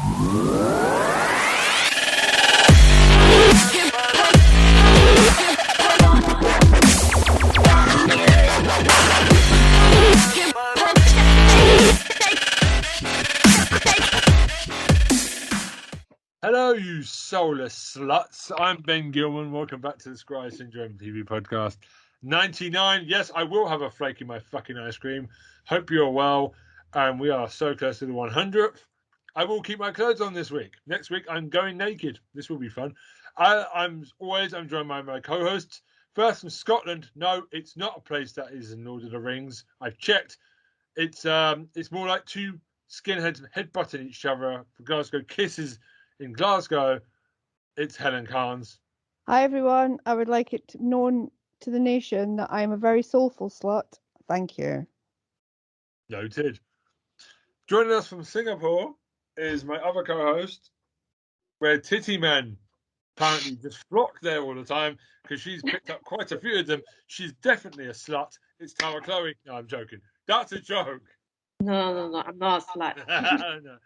Hello, you soulless sluts. I'm Ben Gilman. Welcome back to the Scry Syndrome TV podcast. 99. Yes, I will have a flake in my fucking ice cream. Hope you're well. And we are so close to the 100th. I will keep my clothes on this week. Next week, I'm going naked. This will be fun. I'm joined by my co-hosts. First from Scotland. No, it's not a place that is in Lord of the Rings. I've checked. It's more like two skinheads headbutting each other for Glasgow kisses. In Glasgow, it's Helen Carnes. Hi, everyone. I would like it known to the nation that I am a very soulful slut. Thank you. Noted. Joining us from Singapore is my other co-host, where Titty Men apparently just flock there all the time because she's picked up quite a few of them. She's definitely a slut. It's Tara Chloe. No, I'm joking. That's a joke. No. I'm not a slut. No.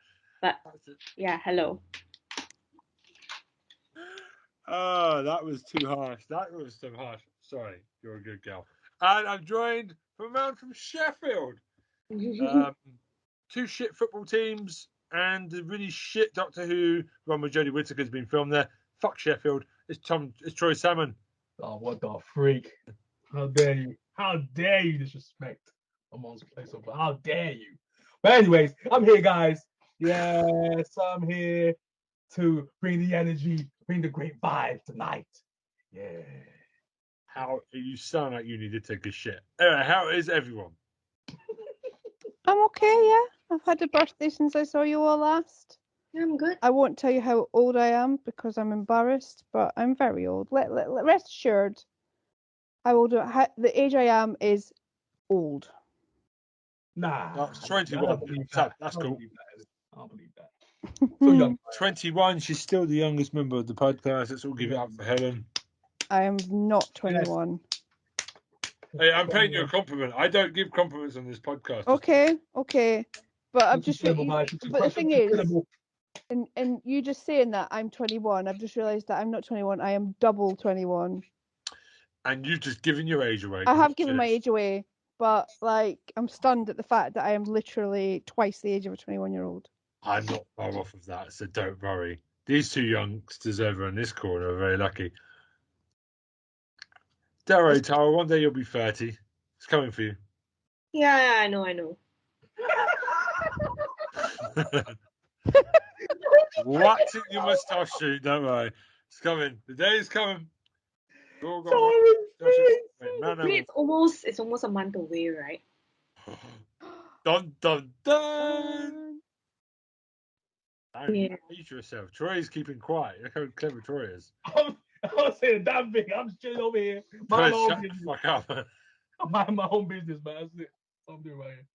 But yeah, hello. Oh, that was too harsh. Sorry, you're a good girl. And I'm joined from Sheffield. Two shit football teams and the really shit Doctor Who run with Jodie Whittaker has been filmed there. Fuck Sheffield. It's Troy Salmon. Oh, what the freak! How dare you? How dare you disrespect Amon's place of? How dare you? But anyways, I'm here, guys. Yes, I'm here to bring the energy, bring the great vibe tonight. Yeah. How you sound like you need to take a shit. Anyway, how is everyone? I'm okay, yeah. I've had a birthday since I saw you all last. Yeah, I'm good. I won't tell you how old I am because I'm embarrassed, but I'm very old. Rest assured, the age I am is old. Nah. That's 21. That's cool. I don't believe that. So young. 21. She's still the youngest member of the podcast. Let's all give it up for Helen. I am not 21. Hey, I'm paying you a compliment. I don't give compliments on this podcast. Okay. But I've just but the thing is, and you just saying that I'm 21, I've just realised that I'm not 21. I am double 21. And you've just given your age away. I have given my age away, but I'm stunned at the fact that I am literally twice the age of a 21-year-old. I'm not far off of that, so don't worry. These two youngsters over on this corner are very lucky. Don't worry, Tara. One day you'll be 30. It's coming for you. Yeah, I know. What's in your moustache shoot? Don't worry. It's coming. The day is coming. Go. It's almost a month away, right? Dun. Yeah. Eat yourself. Troy is keeping quiet. Look how clever Troy is. I'm saying a damn thing. I'm just chilling over here. Troy, shut the fuck up. I'm minding my own business, man. That's it. That's what I'm doing right here.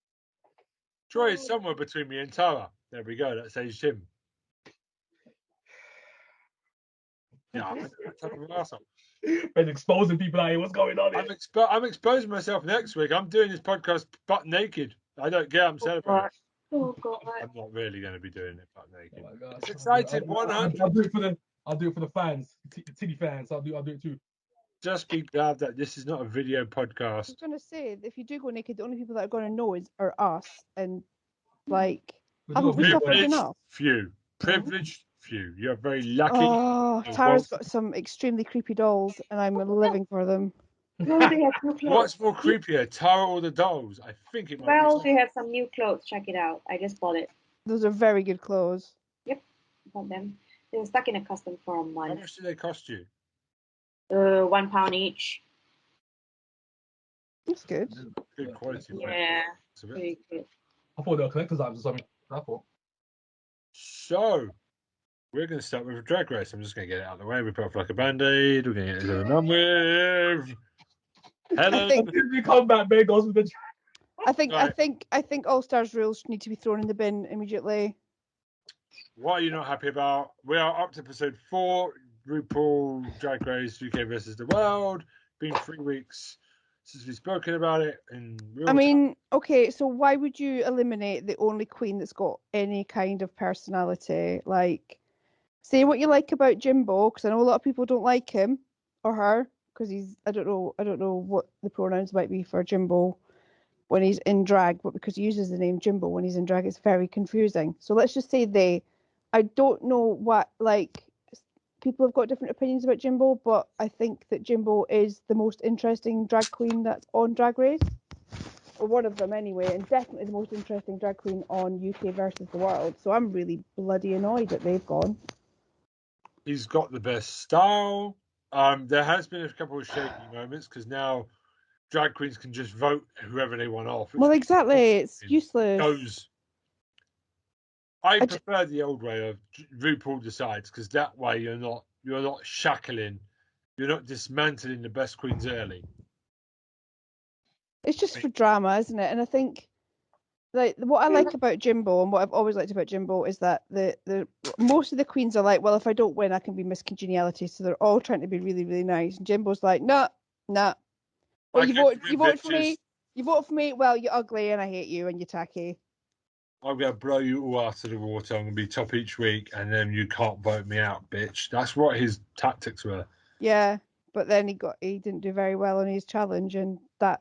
Troy is somewhere between me and Tara. There we go. That's aged him. Yeah, I'm an asshole. Been exposing people out here. What's going on here? I'm exposing myself next week. I'm doing this podcast butt naked. I don't care. I'm celebrating. Oh God. I'm not really going to be doing it butt naked. Oh my God. It's exciting. 100. I'll do it for the fans, Titty fans. I'll do it too. Just be glad that this is not a video podcast. I was going to say, if you do go naked, the only people that are going to know are us, and haven't we suffered enough? Privileged few. You're very lucky. Oh, Tara's got some extremely creepy dolls, and I'm living for them. What's more creepier, Tara or the dolls? I think it might be. They have some new clothes. Check it out. I just bought it. Those are very good clothes. Yep, bought them. They were stuck in a custom for a month. How much do they cost you? £1 each. That's good. Good quality. Yeah. Very good. I thought they were collector's items or something. I thought. So, we're going to start with a drag race. I'm just going to get it out of the way. We put off like a band-aid. We're going to get this over and done with. Helen. We come back, man. Goes with the. I think All Stars rules need to be thrown in the bin immediately. What are you not happy about? We are up to episode 4. RuPaul Drag Race UK versus the World. Been 3 weeks. since we've spoken about it in real I time. mean, okay, so why would you eliminate the only queen that's got any kind of personality? Like, say what you like about Jimbo, because I know a lot of people don't like him or her, because he's I don't know what the pronouns might be for Jimbo when he's in drag, but because he uses the name Jimbo when he's in drag, it's very confusing. So let's just say they. I don't know what, like, people have got different opinions about Jimbo, but I think that Jimbo is the most interesting drag queen that's on Drag Race, or one of them anyway, and definitely the most interesting drag queen on UK versus the world. So I'm really bloody annoyed that they've gone. He's got the best style. There has been a couple of shaky moments because now drag queens can just vote whoever they want off. Well, exactly, it's useless. I prefer the old way of RuPaul decides, because that way you're not shackling, you're not dismantling the best queens early. It's just for drama, isn't it? And I think, like, what I like about Jimbo, and what I've always liked about Jimbo, is that the most of the queens are like, well, if I don't win, I can be Miss Congeniality. So they're all trying to be really, really nice. And Jimbo's like, nah. Well, you vote for me. You vote for me. Well, you're ugly, and I hate you, and you're tacky. I'm going to blow you all out of the water. I'm going to be top each week, and then you can't vote me out, bitch. That's what his tactics were. Yeah, but then he didn't do very well on his challenge, and that.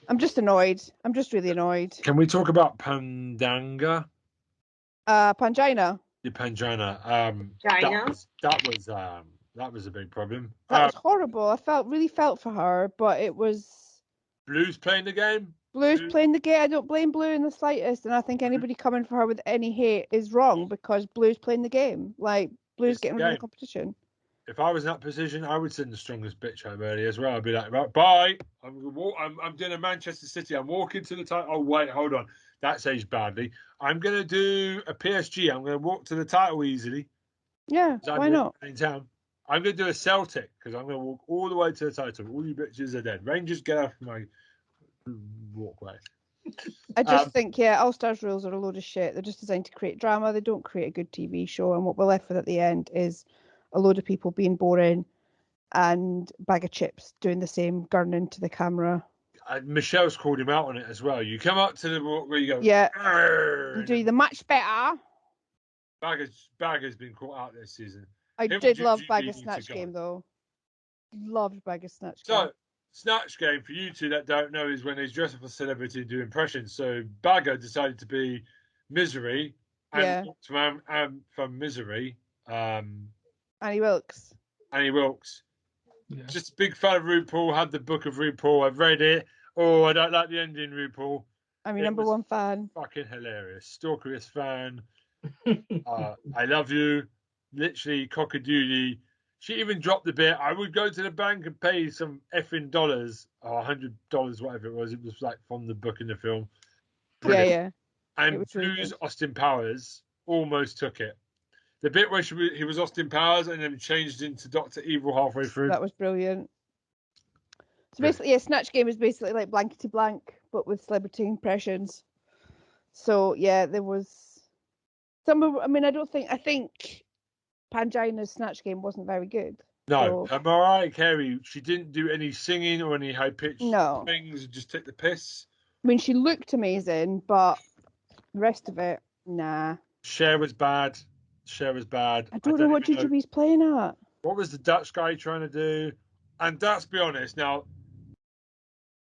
I'm just annoyed. I'm just really annoyed. Can we talk about Pandanga? Pangina. The Pangina. That was a big problem. That was horrible. I really felt for her, but it was. Blue's playing the game. Blue's playing the game. I don't blame Blue in the slightest, and I think anybody coming for her with any hate is wrong, because Blue's playing the game. Like, Blue's getting rid of the competition. If I was in that position, I would send the strongest bitch home early as well. I'd be like, right, bye. I'm doing a Manchester City. I'm walking to the title. Oh, wait, hold on. That's aged badly. I'm going to do a PSG. I'm going to walk to the title easily. Yeah, why not? In town. I'm going to do a Celtic, because I'm going to walk all the way to the title. All you bitches are dead. Rangers, get off my walkway. I just think, All Stars rules are a load of shit. They're just designed to create drama. They don't create a good TV show. And what we're left with at the end is a load of people being boring and bag of chips doing the same, gurning to the camera. Michelle's called him out on it as well. You come up to the where you go. Yeah, you do the much better. Bag has been caught out this season. I did love Bag of Snatch Game though. Loved Bag of Snatch Game. So, Snatch Game, for you two that don't know, is when they dress up a celebrity and do impressions. So Bagger decided to be Misery, and from Misery, Annie Wilkes. Yeah. Just a big fan of RuPaul. Had the book of RuPaul. I've read it. Oh, I don't like the ending, RuPaul. I'm your number one fan. Fucking hilarious. Stalkerist fan. I love you. Literally cockadoodie. She even dropped the bit. I would go to the bank and pay some effing dollars, or $100, whatever it was. It was like from the book in the film. Brilliant. Yeah. And Blue's Austin Powers almost took it. The bit where he was Austin Powers and then changed into Dr. Evil halfway through. That was brilliant. So basically, Snatch Game is basically like Blankety Blank, but with celebrity impressions. So yeah, there was some. I mean, I think Pangina's Snatch Game wasn't very good. No, Mariah Carey, she didn't do any singing or any high pitched things. Just take the piss. I mean, she looked amazing, but the rest of it, nah. Cher was bad. I don't know what Jujubee's playing at. What was the Dutch guy trying to do? And let's be honest now.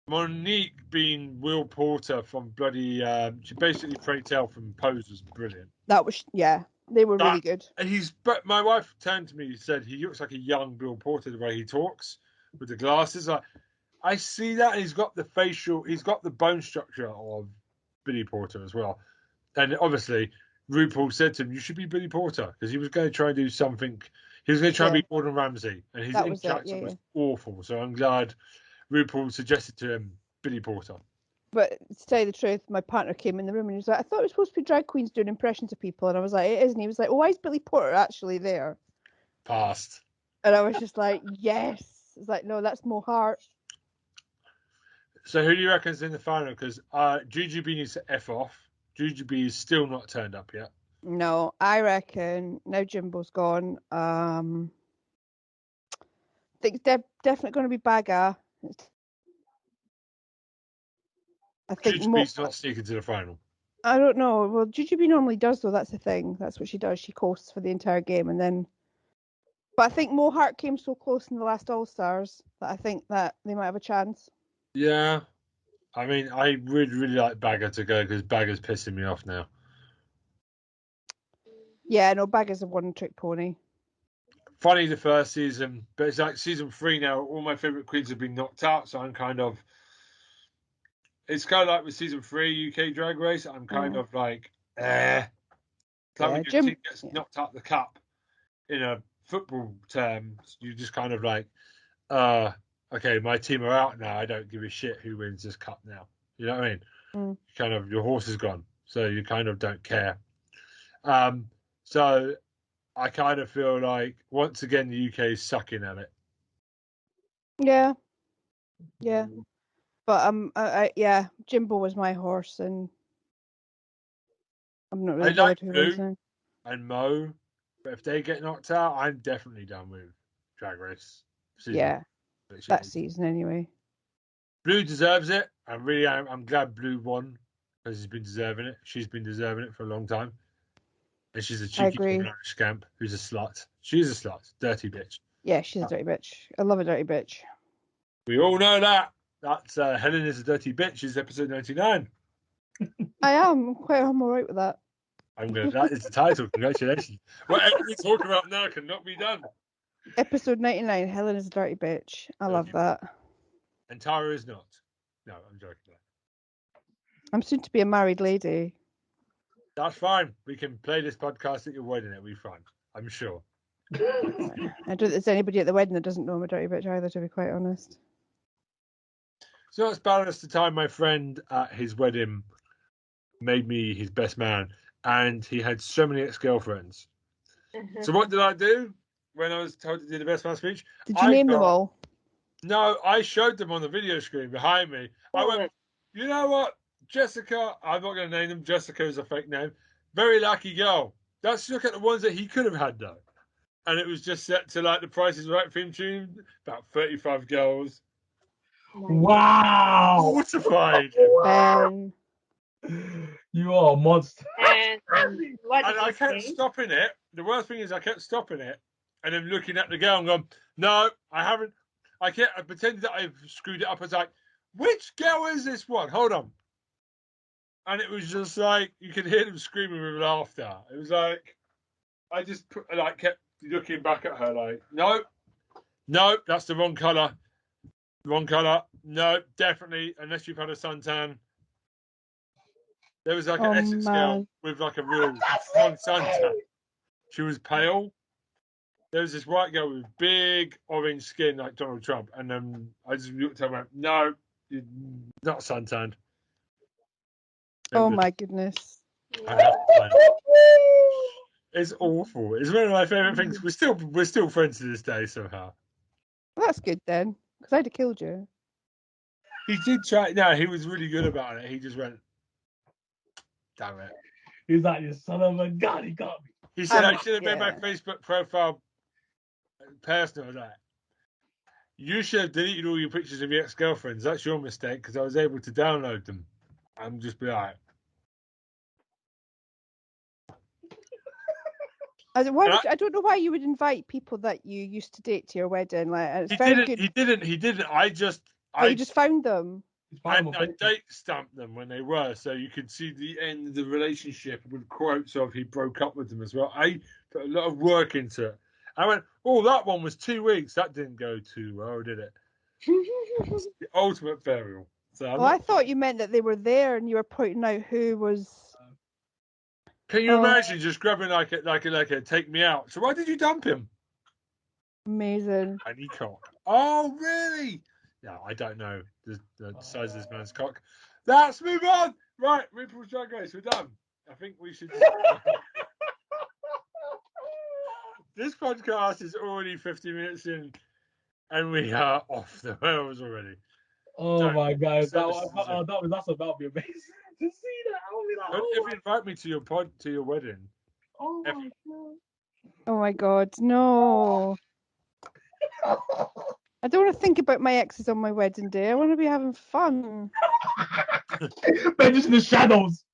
Monique being Will Porter from bloody, she basically Freytel from Pose was brilliant. That was they were really good. And but my wife turned to me and said he looks like a young Will Porter the way he talks with the glasses. I see that, and he's got the bone structure of Billy Porter as well. And obviously, RuPaul said to him, "You should be Billy Porter," because he was going to try and do something. He was going to try and be Gordon Ramsay, and his interaction was awful. So I'm glad RuPaul suggested to him Billy Porter. But to tell you the truth, my partner came in the room and he was like, "I thought it was supposed to be drag queens doing impressions of people," and I was like, "It is," and he was like, "Oh, why is Billy Porter actually there?" Passed. And I was just like, "Yes." It's like, no, that's Mo Hart. So who do you reckon's in the final? Because Jujubee needs to F off. Jujubee is still not turned up yet. No, I reckon now Jimbo's gone. I think it's definitely going to be Bagger. I think Jujubee not sneaking to the final. I don't know. Well, Jujubee normally does, though. That's the thing. That's what she does. She coasts for the entire game, and then. But I think Mo Hart came so close in the last All Stars that I think that they might have a chance. Yeah. I mean, I would really like Bagger to go because Bagger's pissing me off now. Yeah, no, Bagger's a one-trick pony. Funny the first season, but it's like season 3 now. All my favorite queens have been knocked out, so I'm kind of. It's kind of like with season 3 UK Drag Race. I'm kind of like, It's like when your team gets knocked out the cup in a football term, you just kind of like, okay, my team are out now. I don't give a shit who wins this cup now. You know what I mean? Kind of, your horse is gone, so you kind of don't care. So I kind of feel like once again the UK is sucking at it. Yeah. But yeah, Jimbo was my horse, and I'm not really bothered who wins now. And Mo, but if they get knocked out, I'm definitely done with Drag Race. That season anyway. Blue deserves it. I'm glad Blue won because he's been deserving it. She's been deserving it for a long time. And she's a cheeky Irish scamp who's a slut. She's a slut. Dirty bitch. Yeah, she's a dirty bitch. I love a dirty bitch. We all know that. That's Helen is a dirty bitch is episode 99. I am. I'm all right with that. That is the title. Congratulations. Whatever we talk about now cannot be done. Episode 99, Helen is a dirty bitch. I love that. And Tara is not. No, I'm joking. I'm soon to be a married lady. That's fine. We can play this podcast at your wedding. It'll be fun. I'm sure. I don't think there's anybody at the wedding that doesn't know I'm a dirty bitch either, to be quite honest. So it's balanced the time my friend at his wedding made me his best man, and he had so many ex-girlfriends. So what did I do when I was told to do the best man speech? Did you name them all? No, I showed them on the video screen behind me. I went, you know what? Jessica, I'm not going to name them. Jessica is a fake name. Very lucky girl. Let's look at the ones that he could have had, though. And it was just set to like the Price is Right theme tune. About 35 girls. Wow! Mortified. Ben. You are a monster. And I kept stopping it. The worst thing is I kept stopping it and then looking at the girl and going, no, I haven't. I pretended that I've screwed it up. I was like, which girl is this one? Hold on. And it was just like, you could hear them screaming with laughter. It was like, I just kept looking back at her like, no, that's the wrong colour. Wrong colour. No, definitely, unless you've had a suntan. There was like an Essex girl with like a real strong suntan. She was pale. There was this white girl with big orange skin like Donald Trump. And then I just looked at her and went, no, you're not suntanned. Oh my goodness. It's awful. It's one of my favourite things. We're still friends to this day somehow. Well, that's good then, because I'd have killed you. He did try. No, he was really good about it. He just went, damn it. He's like, you son of a gun, he got me. He said, I should have made my Facebook profile personal. That you should have deleted all your pictures of your ex-girlfriends. That's your mistake, because I was able to download them. I'm just be like, I don't know why you would invite people that you used to date to your wedding. Like, it's He didn't. I just found them. I date stamped them when they were, so you could see the end of the relationship with quotes of he broke up with them as well. I put a lot of work into it. I went, that one was 2 weeks. That didn't go too well, did it? The ultimate burial. So I thought you meant that they were there and you were pointing out who was. Can you imagine just grabbing like a take me out? So why did you dump him? Amazing. Tiny cock. Oh, really? No, I don't know the size of this man's cock. Let's move on. Right, RuPaul's Drag Race. We're done. I think we should. This podcast is already 50 minutes in, and we are off the rails already. Oh my God, that's about to be amazing to see that. I'll be like, if you invite me to your wedding. Oh my God. Oh my God, no. I don't want to think about my exes on my wedding day. I want to be having fun. Man, just in the shadows.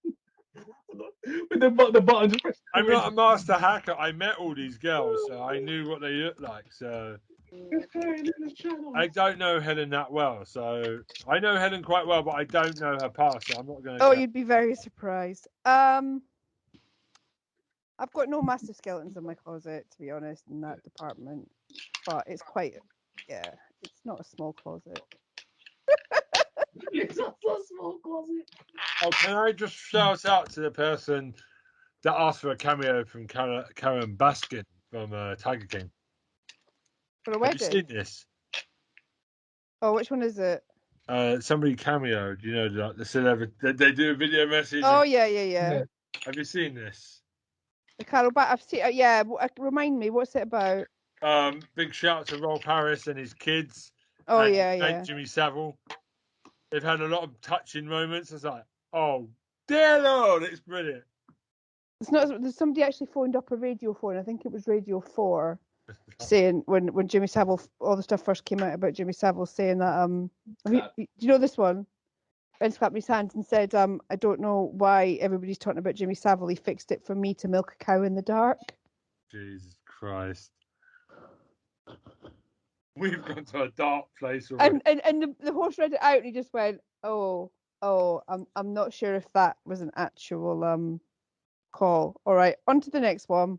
With the button just pressed I'm away. not a master hacker. I met all these girls, so I knew what they looked like. So Just going in the shadows. I don't know Helen that well. So I know Helen quite well, but I don't know her past. So I'm not going to. Oh, you'd be very surprised. I've got no massive skeletons in my closet, to be honest, in that department. But it's quite, yeah, it's not a small closet. It's a so small closet. Oh, can I just shout out to the person that asked for a cameo from Karen Baskin from Tiger King? For a Have you wedding? seen this? Oh, which one is it? Somebody cameoed, you know, like the celebrity. They do a video message. Oh, and- yeah. Yeah. Have you seen this? The Carol I've seen, yeah, remind me, what's it about? Big shout out to Roll Paris and his kids. Oh, and yeah, his mate yeah. Jimmy Savile. They've had a lot of touching moments. It's like, oh, dear Lord, it's brilliant. It's not. There's somebody actually phoned up a radio phone. I think it was Radio 4, saying when Jimmy Savile, all the stuff first came out about Jimmy Savile, saying that do you know this one? Ben clapped his hands and said, I don't know why everybody's talking about Jimmy Savile. He fixed it for me to milk a cow in the dark. Jesus Christ. We've gone to a dark place already. And the host read it out and he just went, oh, I'm not sure if that was an actual call. All right, on to the next one.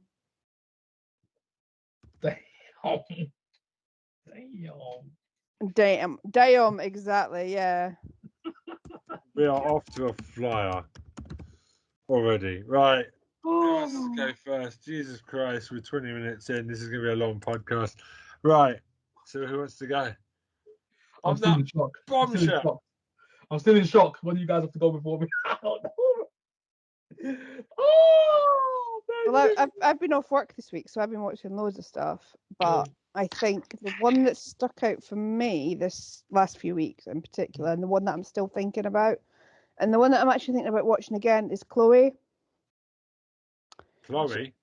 Damn, exactly, yeah. We are off to a flyer already. Right. Who wants to go first? Jesus Christ, we're 20 minutes in. This is going to be a long podcast. Right. So who wants to go? I'm still in shock. Bombshell. I'm still in shock. When you guys have to go before me. I don't know. Oh, Well, I've been off work this week, so I've been watching loads of stuff. But I think the one that stuck out for me this last few weeks in particular, and the one that I'm still thinking about, and the one that I'm actually thinking about watching again is Chloe.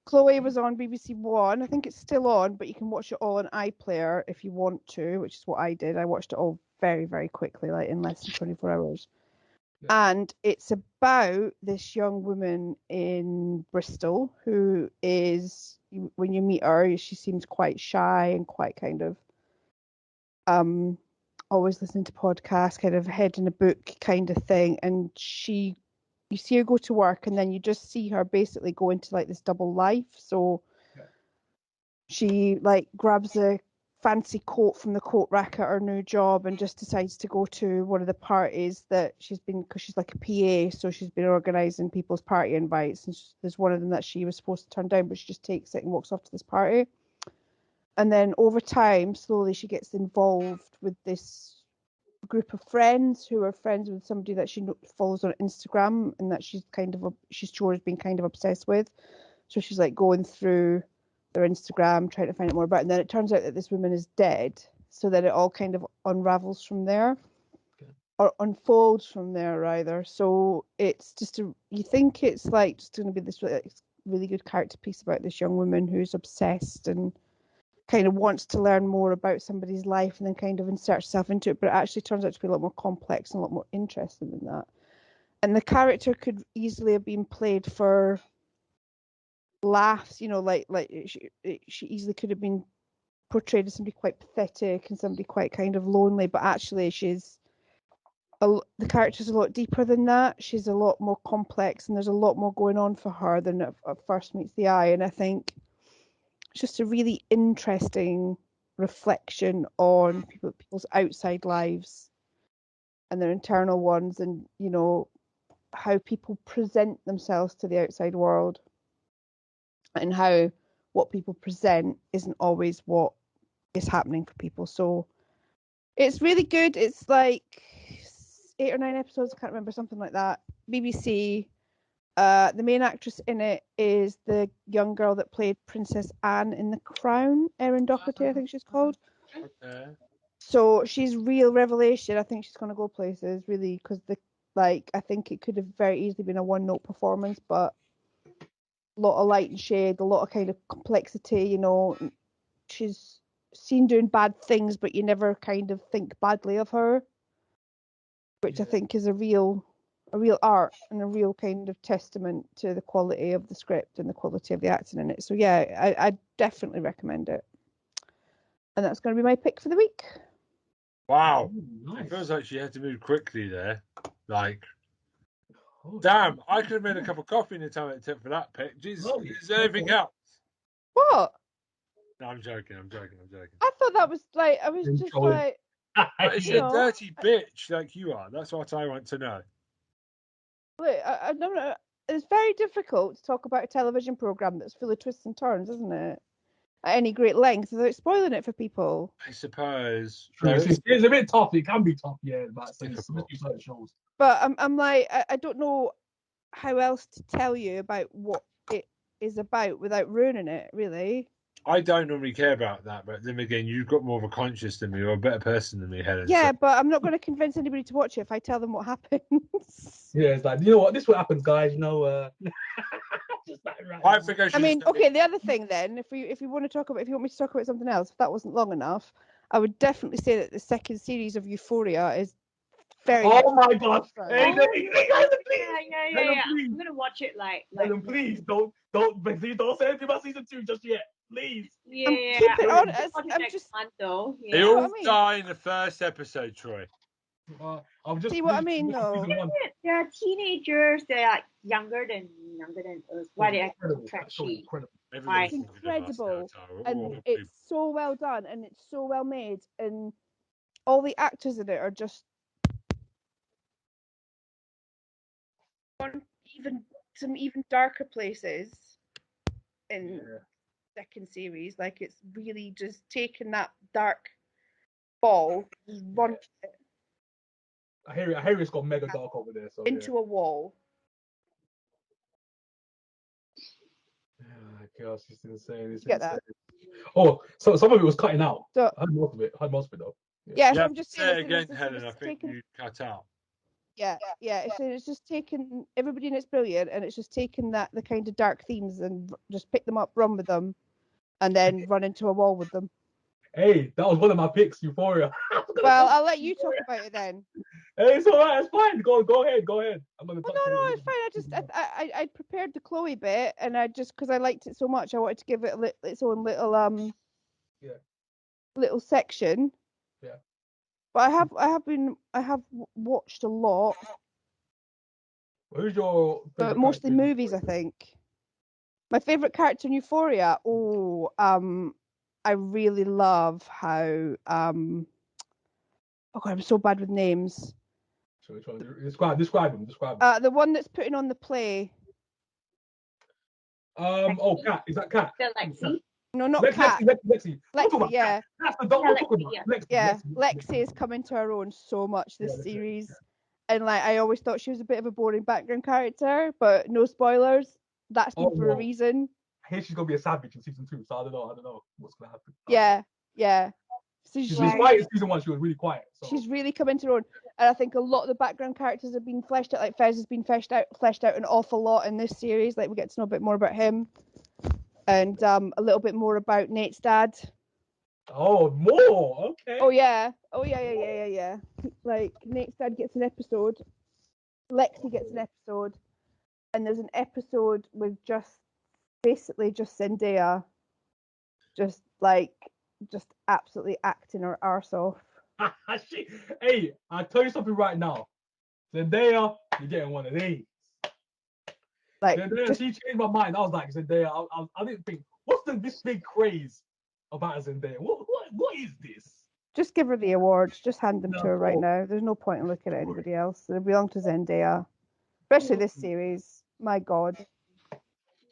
Chloe was on BBC One. I think it's still on, but you can watch it all on iPlayer if you want to, which is what I did. I watched it all very, very quickly, like in less than 24 hours. Yeah. And it's about this young woman in Bristol who is, when you meet her, she seems quite shy and quite kind of always listening to podcasts, kind of head in a book kind of thing. And you see her go to work and then you just see her basically go into like this double life. So she like grabs a fancy coat from the coat rack at her new job and just decides to go to one of the parties that she's been, because she's like a PA, so she's been organising people's party invites, and there's one of them that she was supposed to turn down, but she just takes it and walks off to this party. And then over time, slowly she gets involved with this group of friends who are friends with somebody that she follows on Instagram and that she's sure has been kind of obsessed with. So she's like going through their Instagram trying to find out more about it. And then it turns out that this woman is dead, so that it all kind of unravels from there. Okay. Or unfolds from there rather. So it's just you think it's like just going to be this really good character piece about this young woman who's obsessed and kind of wants to learn more about somebody's life and then kind of insert herself into it, but it actually turns out to be a lot more complex and a lot more interesting than that. And the character could easily have been played for laughs, you know, like she easily could have been portrayed as somebody quite pathetic and somebody quite kind of lonely, but actually the character's a lot deeper than that. She's a lot more complex and there's a lot more going on for her than at first meets the eye. And I think it's just a really interesting reflection on people's outside lives and their internal ones, and you know how people present themselves to the outside world and how what people present isn't always what is happening for people. So it's really good. It's like 8 or 9 episodes, I can't remember, something like that. BBC. The main actress in it is the young girl that played Princess Anne in The Crown, Erin Doherty, I think she's called. Okay. So she's real revelation. I think she's going to go places, really, because I think it could have very easily been a one-note performance, but a lot of light and shade, a lot of kind of complexity, you know. She's seen doing bad things, but you never kind of think badly of her, which I Yeah. think is a real art and a real kind of testament to the quality of the script and the quality of the acting in it. So yeah, I definitely recommend it. And that's going to be my pick for the week. Wow. Ooh, It nice. feels like she had to move quickly there. Like, Oh, damn, I could have made a cup of coffee in the time it took for that pick. Jesus, Oh, is there anything okay. else? What? No, I'm joking. I thought that was like, I was just Controlling. like, But is she you a know, dirty bitch like you are? That's what I want to know. look, I don't know. It's very difficult to talk about a television program that's full of twists and turns, isn't it? At any great length without spoiling it for people. I suppose. True. Though It's a bit tough. It can be tough, yeah, but it's difficult. certain shows. But I'm like, I don't know how else to tell you about what it is about without ruining it, really. I don't normally care about that, but then again, you've got more of a conscience than me, or a better person than me, Helen. Yeah, So but I'm not going to convince anybody to watch it if I tell them what happens. Yeah, it's like, you know what, this is what happens, guys. Just like right I now. think I should. I mean, okay, the other thing then, if you want to talk about, if you want me to talk about something else, if that wasn't long enough, I would definitely say that the second series of Euphoria is very. Oh my god! Hey, Oh, please, yeah. Helen, please, I'm gonna watch it like Helen, please, don't say anything about season 2 just yet, please. yeah. Keep it I'm on. gonna watch it I'm next just month though. They Yeah. what I all mean. die in the first episode, Troy. I'm just See what I mean, finished though? season 1. They're teenagers. They're younger than us. Why they act Incredible. That show is trashy? incredible. Everybody's It's talking about us now, incredible, Tara. and All it's so well done, and it's so well made, and all the actors in it are just on even darker places in Yeah. second series. Like it's really just taking that dark ball, just run it I hear it's got mega dark over there. So into a wall. yeah, gosh, it's insane. It's You get that? insane. Oh, so some of it was cutting out. So I heard most of it. Though. yeah, so Yeah, I'm just say saying it again, it's Helen. I think taken. you cut out. Yeah. It's just taken everybody, and it's brilliant, and it's just taken the kind of dark themes and just pick them up, run with them, and then run into a wall with them. Hey, that was one of my picks, Euphoria. Well, I'll let you talk about it then. Hey, it's alright. It's fine. Go ahead. I'm gonna. Well, no, it's fine. I prepared the Chloe bit, and I just because I liked it so much, I wanted to give it its own little Yeah. little section. Yeah. But I have watched a lot, Who's your favorite but mostly character in movies. I Euphoria? think my favorite character in Euphoria. Oh, I really love how oh God, I'm so bad with names. So which one? Describe him. The one that's putting on the play. Oh, Cat. Is that Cat? They're Lexi. No, not Cat. Lexi. Lexi, yeah. That's the dog we're talking about. Lexi, Yeah, Lexi. Lexi is coming to her own so much this Yeah, series. And like I always thought she was a bit of a boring background character, but no spoilers. That's been for a well, reason. I hear she's gonna be a savage in season 2, so I don't know what's gonna happen. Yeah. So She's quiet in season 1. She was really quiet. So. she's really come into her own. And I think a lot of the background characters have been fleshed out. Like Fez has been fleshed out an awful lot in this series. Like we get to know a bit more about him, and a little bit more about Nate's dad. Oh, more. Okay. Oh yeah. Like Nate's dad gets an episode. Lexi gets an episode, and there's an episode with basically just Zendaya, just absolutely acting her arse off. Hey, I'll tell you something right now. Zendaya, you're getting one of these. Like Zendaya, she changed my mind. I was like, Zendaya, I didn't think, what's this big craze about Zendaya? What is this? just give her the awards. Just hand them to her right No. now. There's no point in looking at anybody else. They belong to Zendaya, especially this series. My God.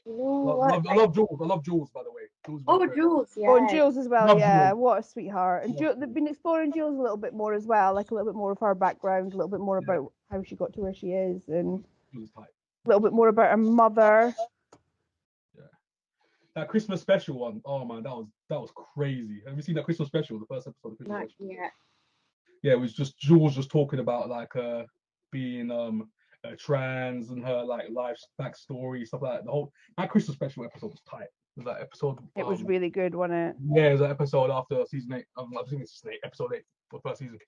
You know what? I love Jules. I love Jules, by the way. Jules is my favorite. Jules, yeah. Oh, and Jules as well. Love Yeah, Jules. what a sweetheart. And Love they've been exploring Jules a little bit more as well, like a little bit more of her background, a little bit more about how she got to where she is, and Jules is tight. a little bit more about her mother. That Christmas special one, oh man, that was crazy. Have you seen that Christmas special? The first episode of the Christmas Not special. yet. Yeah, it was just Jules just talking about like being trans and her like life backstory, stuff like that. That Christmas special episode was tight. Was that episode? It was really good, wasn't it? Yeah, it was that episode after season 8. I think it's season 8, episode 8 for the first season.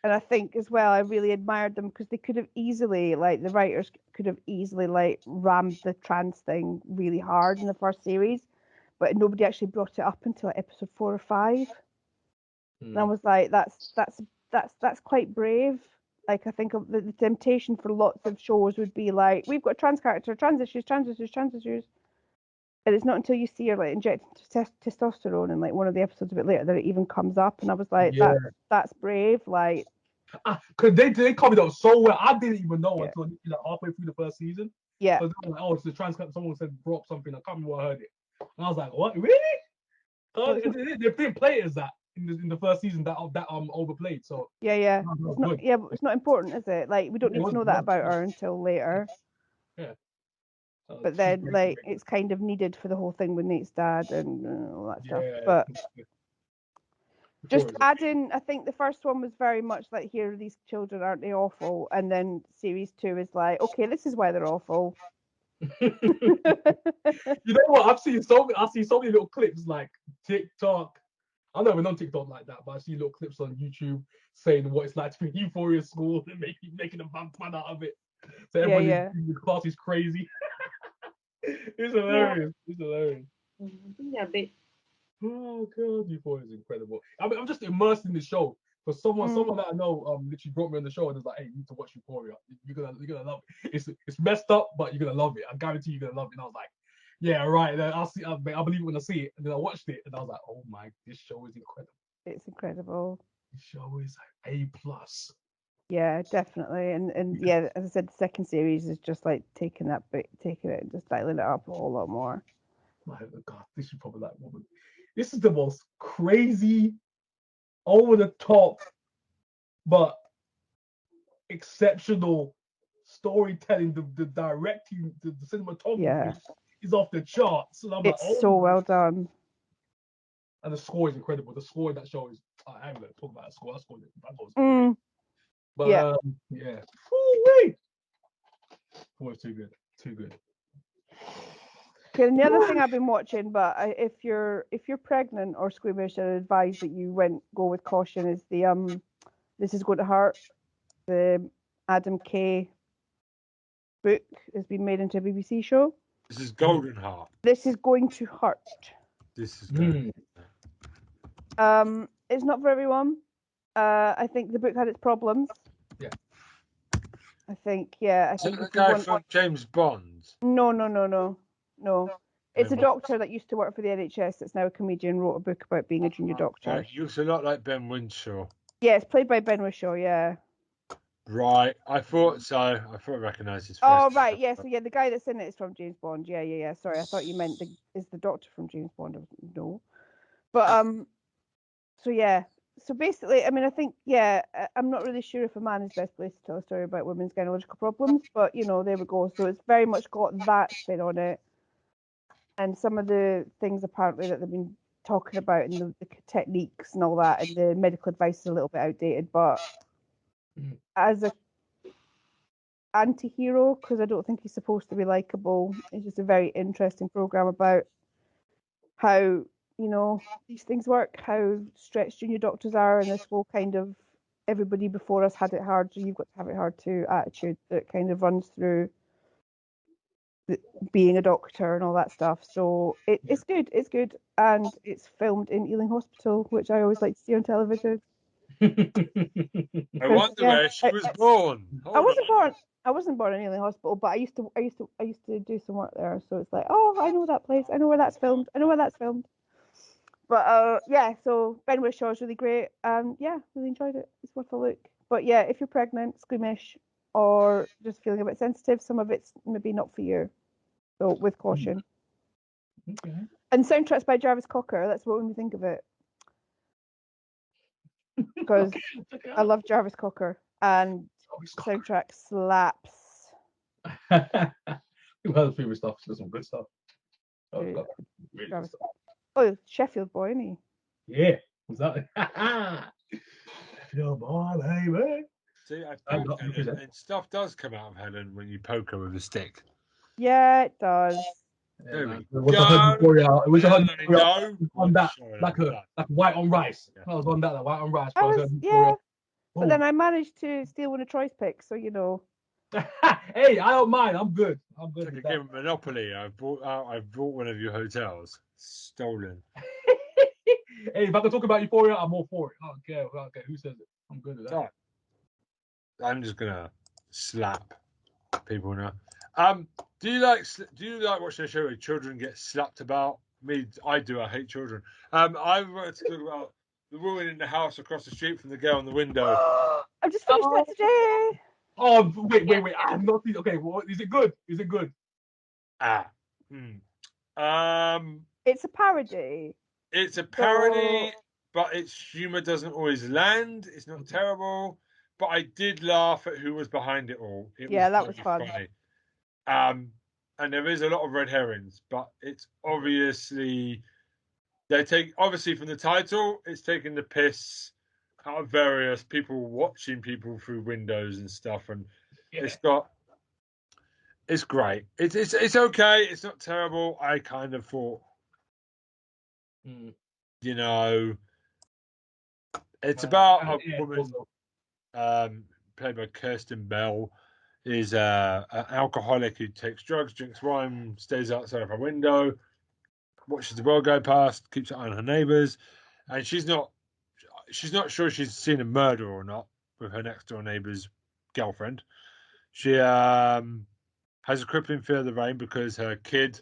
And I think as well, I really admired them because they could have easily, like, the writers could have easily, like, rammed the trans thing really hard in the first series, but nobody actually brought it up until episode 4 or 5. And I was like, that's quite brave. Like, I think the temptation for lots of shows would be like, we've got a trans character, trans issues, and it's not until you see her like injecting testosterone in like one of the episodes a bit later that it even comes up. And I was like, that's brave. Like, because they covered up so well. I didn't even know until like halfway through the first season. Yeah. Like, oh, it's the trans. Someone said brought up something. I can't remember where I heard it. And I was like, what? Really? They didn't play it as that in the first season. That overplayed. So yeah. But it's not important, is it? Like, we don't need to know that about her until later. Yeah. But then, like, it's kind of needed for the whole thing with Nate's dad and all that stuff. But just adding, I think the first one was very much like, here are these children, aren't they awful? And then series 2 is like, okay, this is why they're awful. You know what? I see so many little clips like TikTok. I'm not even on TikTok like that, but I see little clips on YouTube saying what it's like to be in Euphoria school and making a fun out of it. So everybody in the class is crazy. It's hilarious. It's hilarious. I think they're a bit. Oh god, Euphoria is incredible. I mean, I'm just immersed in the show. For someone that I know literally brought me on the show and was like, hey, you need to watch Euphoria. You're gonna love it. It's messed up, but you're gonna love it. I guarantee you're gonna love it. And I was like, yeah, right. I'll see. I believe it when I see it. And then I watched it, and I was like, oh my, this show is incredible. It's incredible. This show is like A+. Yeah, definitely. And yeah, as I said, the second series is just like taking it and just dialing it up a whole lot more. My God, this is probably like woman. This is the most crazy, over the top, but exceptional storytelling. The directing, the cinematography is off the charts. And I'm it's like, so well done. And the score is incredible. The score in that show is. I haven't talk about the score. That score is but yeah. Woo-wee. Oh, it's too good. Too good. Okay, and the other thing I've been watching, but if you're pregnant or squeamish, I advise that you go with caution. Is the This Is Going to Hurt, the Adam Kay book has been made into a BBC show. This is Golden Heart. This Is Going to Hurt. This is good. It's not for everyone. I think the book had its problems. Yeah. I think the guy from James Bond. No. It's a doctor that used to work for the NHS that's now a comedian, wrote a book about being a junior doctor. He looks a lot like Ben Whishaw. Yeah, it's played by Ben Whishaw, yeah. Right, I thought so. I thought I recognised his face. Oh, right, yeah, so the guy that's in it is from James Bond. Yeah. Sorry, I thought you meant is the doctor from James Bond. No. But, so yeah. So basically, I mean, I think, I'm not really sure if a man is best placed to tell a story about women's gynecological problems, but, there we go. So it's very much got that spin on it. And some of the things apparently that they've been talking about and the techniques and all that, and the medical advice is a little bit outdated, but as a anti-hero, because I don't think he's supposed to be likable, it's just a very interesting program about how these things work, how stretched junior doctors are, and this whole kind of everybody before us had it hard, so you've got to have it hard too attitude that kind of runs through being a doctor and all that stuff. So it's good, and it's filmed in Ealing Hospital, which I always like to see on television. I wonder where she was born. I wasn't born in Ealing Hospital, but I used to do some work there, so it's like, oh, I know that place, I know where that's filmed. But so Ben Whishaw is really great, and really enjoyed it. It's worth a look. But if you're pregnant, squeamish, or just feeling a bit sensitive, some of it's maybe not for you. So with caution. Okay. And soundtracks by Jarvis Cocker. That's what made me think of it. Because I love Jarvis Cocker, and soundtrack slaps. We've heard the previous stuff. There's some good stuff. Really good stuff. Oh, Sheffield boy, isn't he? Yeah, exactly. Sheffield boy, baby. See, and stuff does come out of Helen when you poke her with a stick. Yeah, it does. There man. we It was a Herd go. Euphoria. It was a Herd I Euphoria know. on that, Sorry, like that. white on rice. Yeah. I was on that, like white on rice. I Bro. was, Herd Euphoria. yeah, but then I managed to steal one of Troy's picks, so you know. Hey, I don't mind. I'm good. I'm good It's like with a game that. of Monopoly. I've bought one of your hotels. Stolen. Hey, if I can talk about Euphoria, I'm all for it. I don't care. Who says it? I'm good with that. Right. I'm just gonna slap people now. Do you like watching a show where children get slapped about? Me, I do. I hate children. I wanted to talk about the woman in the house across the street from the girl in the window. I've just finished that today. Oh, wait. I have not seen. Okay, what is it good? Is it good? It's a parody. It's a parody, but its humor doesn't always land. It's not terrible, but I did laugh at who was behind it all. It Yeah, that very was fun. funny. And there is a lot of red herrings, but it's obviously obviously from the title, it's taking the piss out of various people watching people through windows and stuff, and it's great. It's okay. It's not terrible. I kind of thought, you know, it's about a woman played by Kirsten Bell, is an alcoholic who takes drugs, drinks wine, stays outside of her window, watches the world go past, keeps an eye on her neighbours, and she's not sure she's seen a murder or not with her next door neighbour's girlfriend. She has a crippling fear of the rain because her kid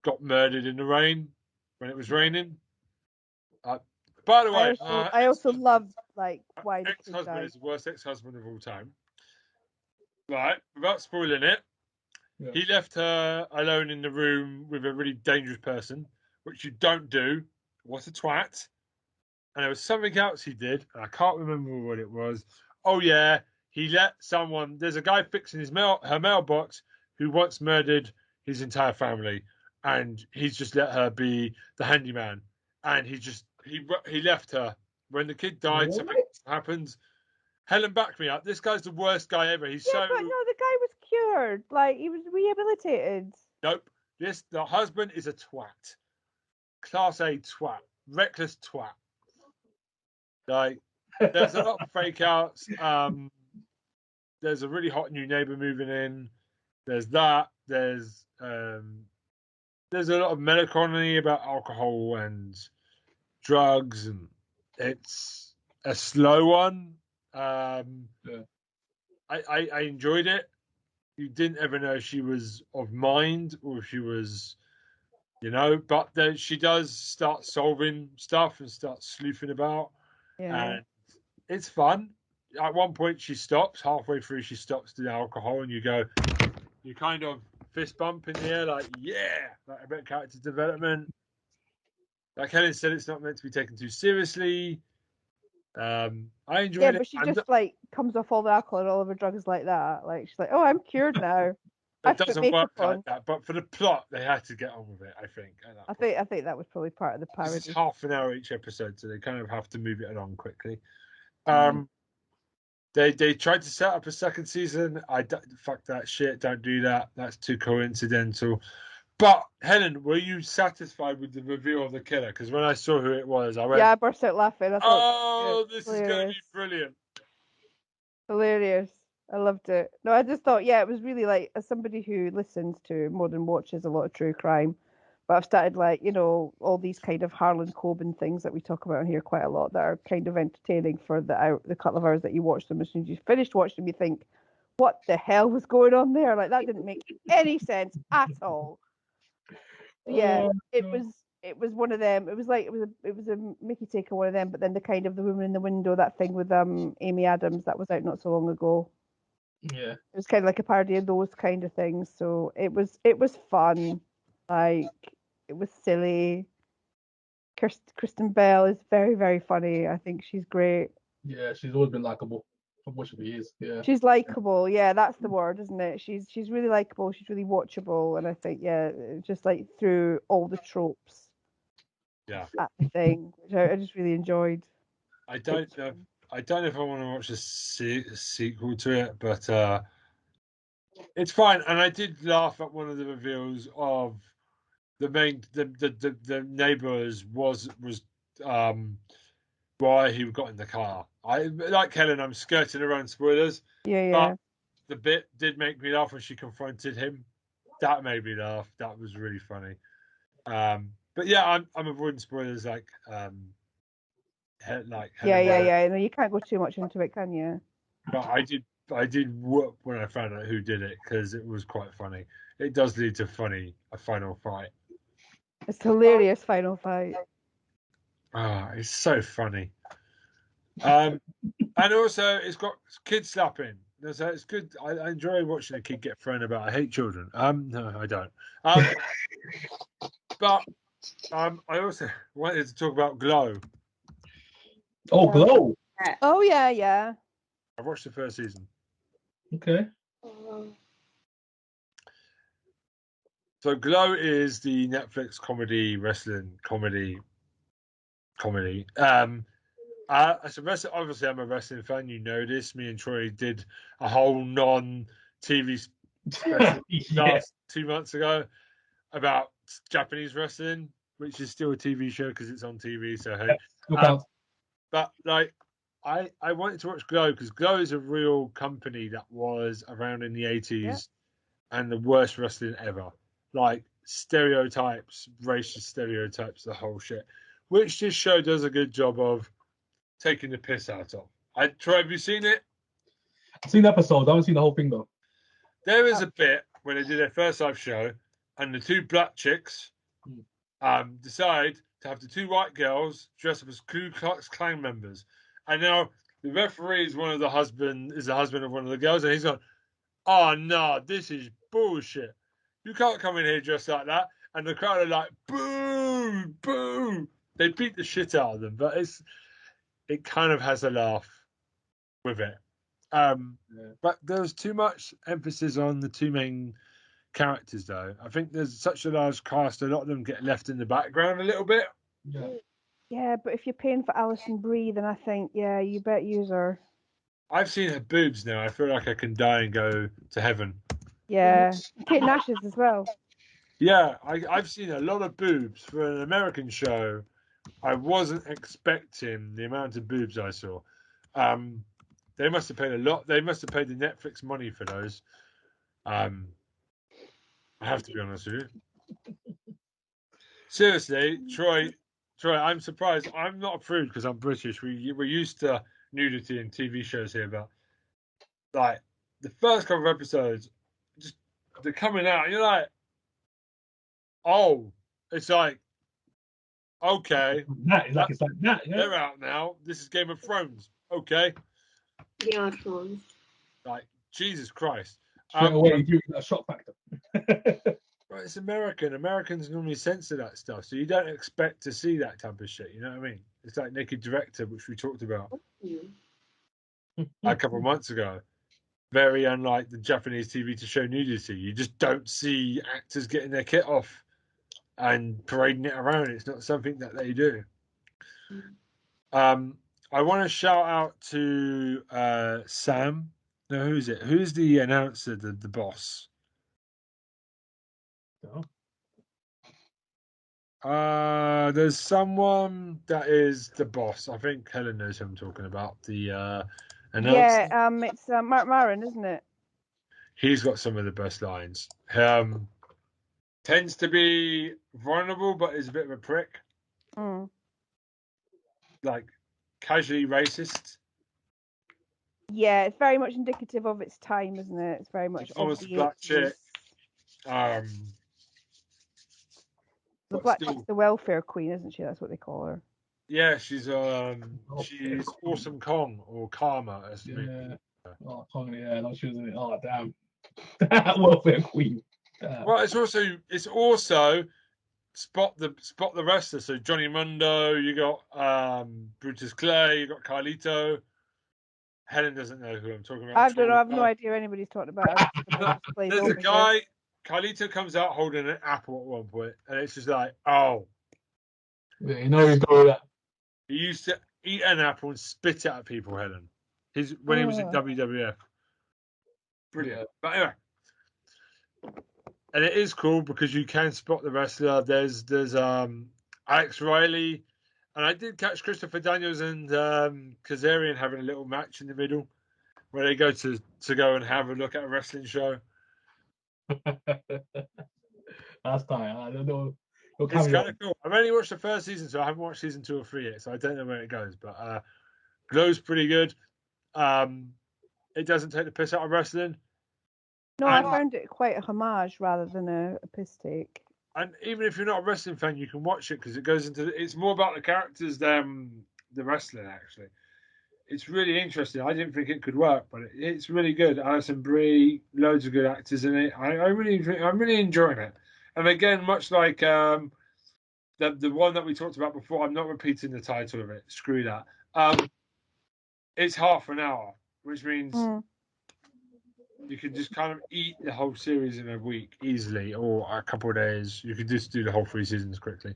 got murdered in the rain when it was raining. By the way, I also love like why the kid ex-husband died. is the worst ex-husband of all time. Right, without spoiling it, he left her alone in the room with a really dangerous person, which you don't do. What a twat. And there was something else he did, and I can't remember what it was. Oh yeah, he let someone. There's a guy fixing her mailbox who once murdered his entire family, and he's just let her be the handyman. And he left her when the kid died. Something happened. Helen, back me up. This guy's the worst guy ever. He's but no, the guy was cured. Like he was rehabilitated. Nope. The husband is a twat. Class A twat. Reckless twat. Like, there's a lot of fake outs. There's a really hot new neighbor moving in. There's that. There's a lot of melancholy about alcohol and drugs, and it's a slow one. I enjoyed it. You didn't ever know if she was of mind or if she was, but then she does start solving stuff and start sleuthing about. Yeah. And it's fun. At one point, she stops. Halfway through, she stops to the alcohol, and you kind of fist bump in the air, like, yeah, like a bit of character development. Like Helen said, it's not meant to be taken too seriously. I enjoyed it. Yeah, but she just like comes off all the alcohol and all of her drugs like that. Like she's like, oh, I'm cured now. It doesn't work like that. But for the plot, they had to get on with it. I think. I think that was probably part of the parody. It's half an hour each episode, so they kind of have to move it along quickly. They tried to set up a second season. Fuck that shit. Don't do that. That's too coincidental. But Helen, were you satisfied with the reveal of the killer? Because when I saw who it was, I burst out laughing. I thought, this is going to be brilliant. Hilarious. I loved it. No, I just thought, it was really like, as somebody who listens to more than watches a lot of true crime, but I've started like, all these kind of Harlan Coben things that we talk about here quite a lot that are kind of entertaining for the couple of hours that you watch them. As soon as you've finished watching them, you think, what the hell was going on there? Like that didn't make any sense at all. Yeah, it was one of them. It was a Mickey take on one of them, but then the kind of the woman in the window, that thing with Amy Adams that was out not so long ago. Yeah, it was kind of like a parody of those kind of things. So it was fun, like it was silly. Kristen Bell is very, very funny. I think she's great. Yeah, she's always been likable. From what she is. Yeah, she's likable. Yeah, that's the word, isn't it? She's really likable. She's really watchable, and I think just like through all the tropes. Yeah, at the thing, which I just really enjoyed. I don't know if I want to watch a sequel to it, but It's fine, and I did laugh at one of the reveals of the neighbours was why he got in the car. I like Helen. I'm skirting around spoilers, Yeah, but yeah. the bit did make me laugh when she confronted him. That made me laugh. That was really funny. But yeah, I'm avoiding spoilers like Yeah, Helen. yeah. No, you can't go too much into it, can you? But I did whoop when I found out who did it because it was quite funny. It does lead to a final fight. It's hilarious final fight. It's so funny. And also it's got kid slapping. So it's good. I enjoy watching a kid get thrown about. I hate children. No, I don't. But I also wanted to talk about Glow. Oh, Glow. Oh yeah, yeah. I watched the first season. Okay. So Glow is the Netflix wrestling comedy. As a wrestler, obviously I'm a wrestling fan. You know this. Me and Troy did a whole non-TV special last 2 months ago about Japanese wrestling, which is still a TV show because it's on TV. So hey, but like I wanted to watch Glow because Glow is a real company that was around in the 80s and the worst wrestling ever. Like stereotypes, racist stereotypes, the whole shit. Which this show does a good job of taking the piss out of. Troy, have you seen it? I've seen episodes. I haven't seen the whole thing though. There is a bit when they did their first live show, and the two black chicks decide to have the two white girls dressed up as Ku Klux Klan members. And now the referee is the husband of one of the girls, and he's gone, "Oh no, this is bullshit. You can't come in here dressed like that." And the crowd are like, "Boo, boo!" They beat the shit out of them, but it kind of has a laugh with it. But there's too much emphasis on the two main characters, though. I think there's such a large cast, a lot of them get left in the background a little bit. Yeah, but if you're paying for Alison Brie, then I think, yeah, you bet use her. I've seen her boobs now. I feel like I can die and go to heaven. Yeah, Kate Nash's as well. Yeah, I've seen a lot of boobs for an American show. I wasn't expecting the amount of boobs I saw. They must have paid a lot. They must have paid the Netflix money for those. I have to be honest with you. Seriously, Troy, I'm surprised. I'm not a prude because I'm British. We're used to nudity in TV shows here, but like the first couple of episodes, just they're coming out, and you're like, oh, it's like, okay, it's like that. Yeah. They're out now. This is Game of Thrones. Okay. Game of Thrones. Like Jesus Christ. Straight away, you give it a shock factor. Right, it's American. Americans normally censor that stuff, so you don't expect to see that type of shit. You know what I mean? It's like Naked Director, which we talked about a couple of months ago. Very unlike the Japanese TV to show nudity. You just don't see actors getting their kit off and parading it around. It's not something that they do. I want to shout out to Sam. No, who is it? Who's the announcer, the boss? There's someone that is the boss. I think Helen knows who I'm talking about. The announcer. Yeah, it's Mark Maron, isn't it? He's got some of the best lines. Tends to be vulnerable, but is a bit of a prick. Like casually racist. Yeah, it's very much indicative of its time, isn't it? It's very much almost black chick. The black chick's the welfare queen, isn't she? That's what they call her. Yeah, she's Awesome Kong or Karma. Yeah. Oh, Kong, yeah, no, she was in it. Oh, damn. Welfare queen. Well, it's also spot the wrestler. So Johnny Mundo, you got Brutus Clay, you got Carlito. Helen doesn't know who I'm talking about. I don't know. I have no idea anybody's talking about. There's a guy. Carlito comes out holding an apple at one point, and it's just like, oh. Yeah, you know he's going that. He used to eat an apple and spit it at people, Helen. When he was in WWF. Brilliant. Yeah. But anyway, And it is cool because you can spot the wrestler. There's Alex Riley, and I did catch Christopher Daniels and Kazarian having a little match in the middle where they go to go and have a look at a wrestling show. That's fine. I don't know. You'll It's carry kind on. of cool. I've only watched the first season, so I haven't watched season 2 or 3 yet, so I don't know where it goes. But Glow's pretty good. It doesn't take the piss out of wrestling. No, I And- found it quite a homage rather than a piss take. And even if you're not a wrestling fan, you can watch it because it goes into it's more about the characters than the wrestling. Actually, it's really interesting. I didn't think it could work, but it's really good. Alison Brie, loads of good actors in it. I'm really enjoying it. And again, much like the one that we talked about before, I'm not repeating the title of it. Screw that. It's half an hour, which means you can just kind of eat the whole series in a week easily, or a couple of days. You can just do the whole 3 seasons quickly.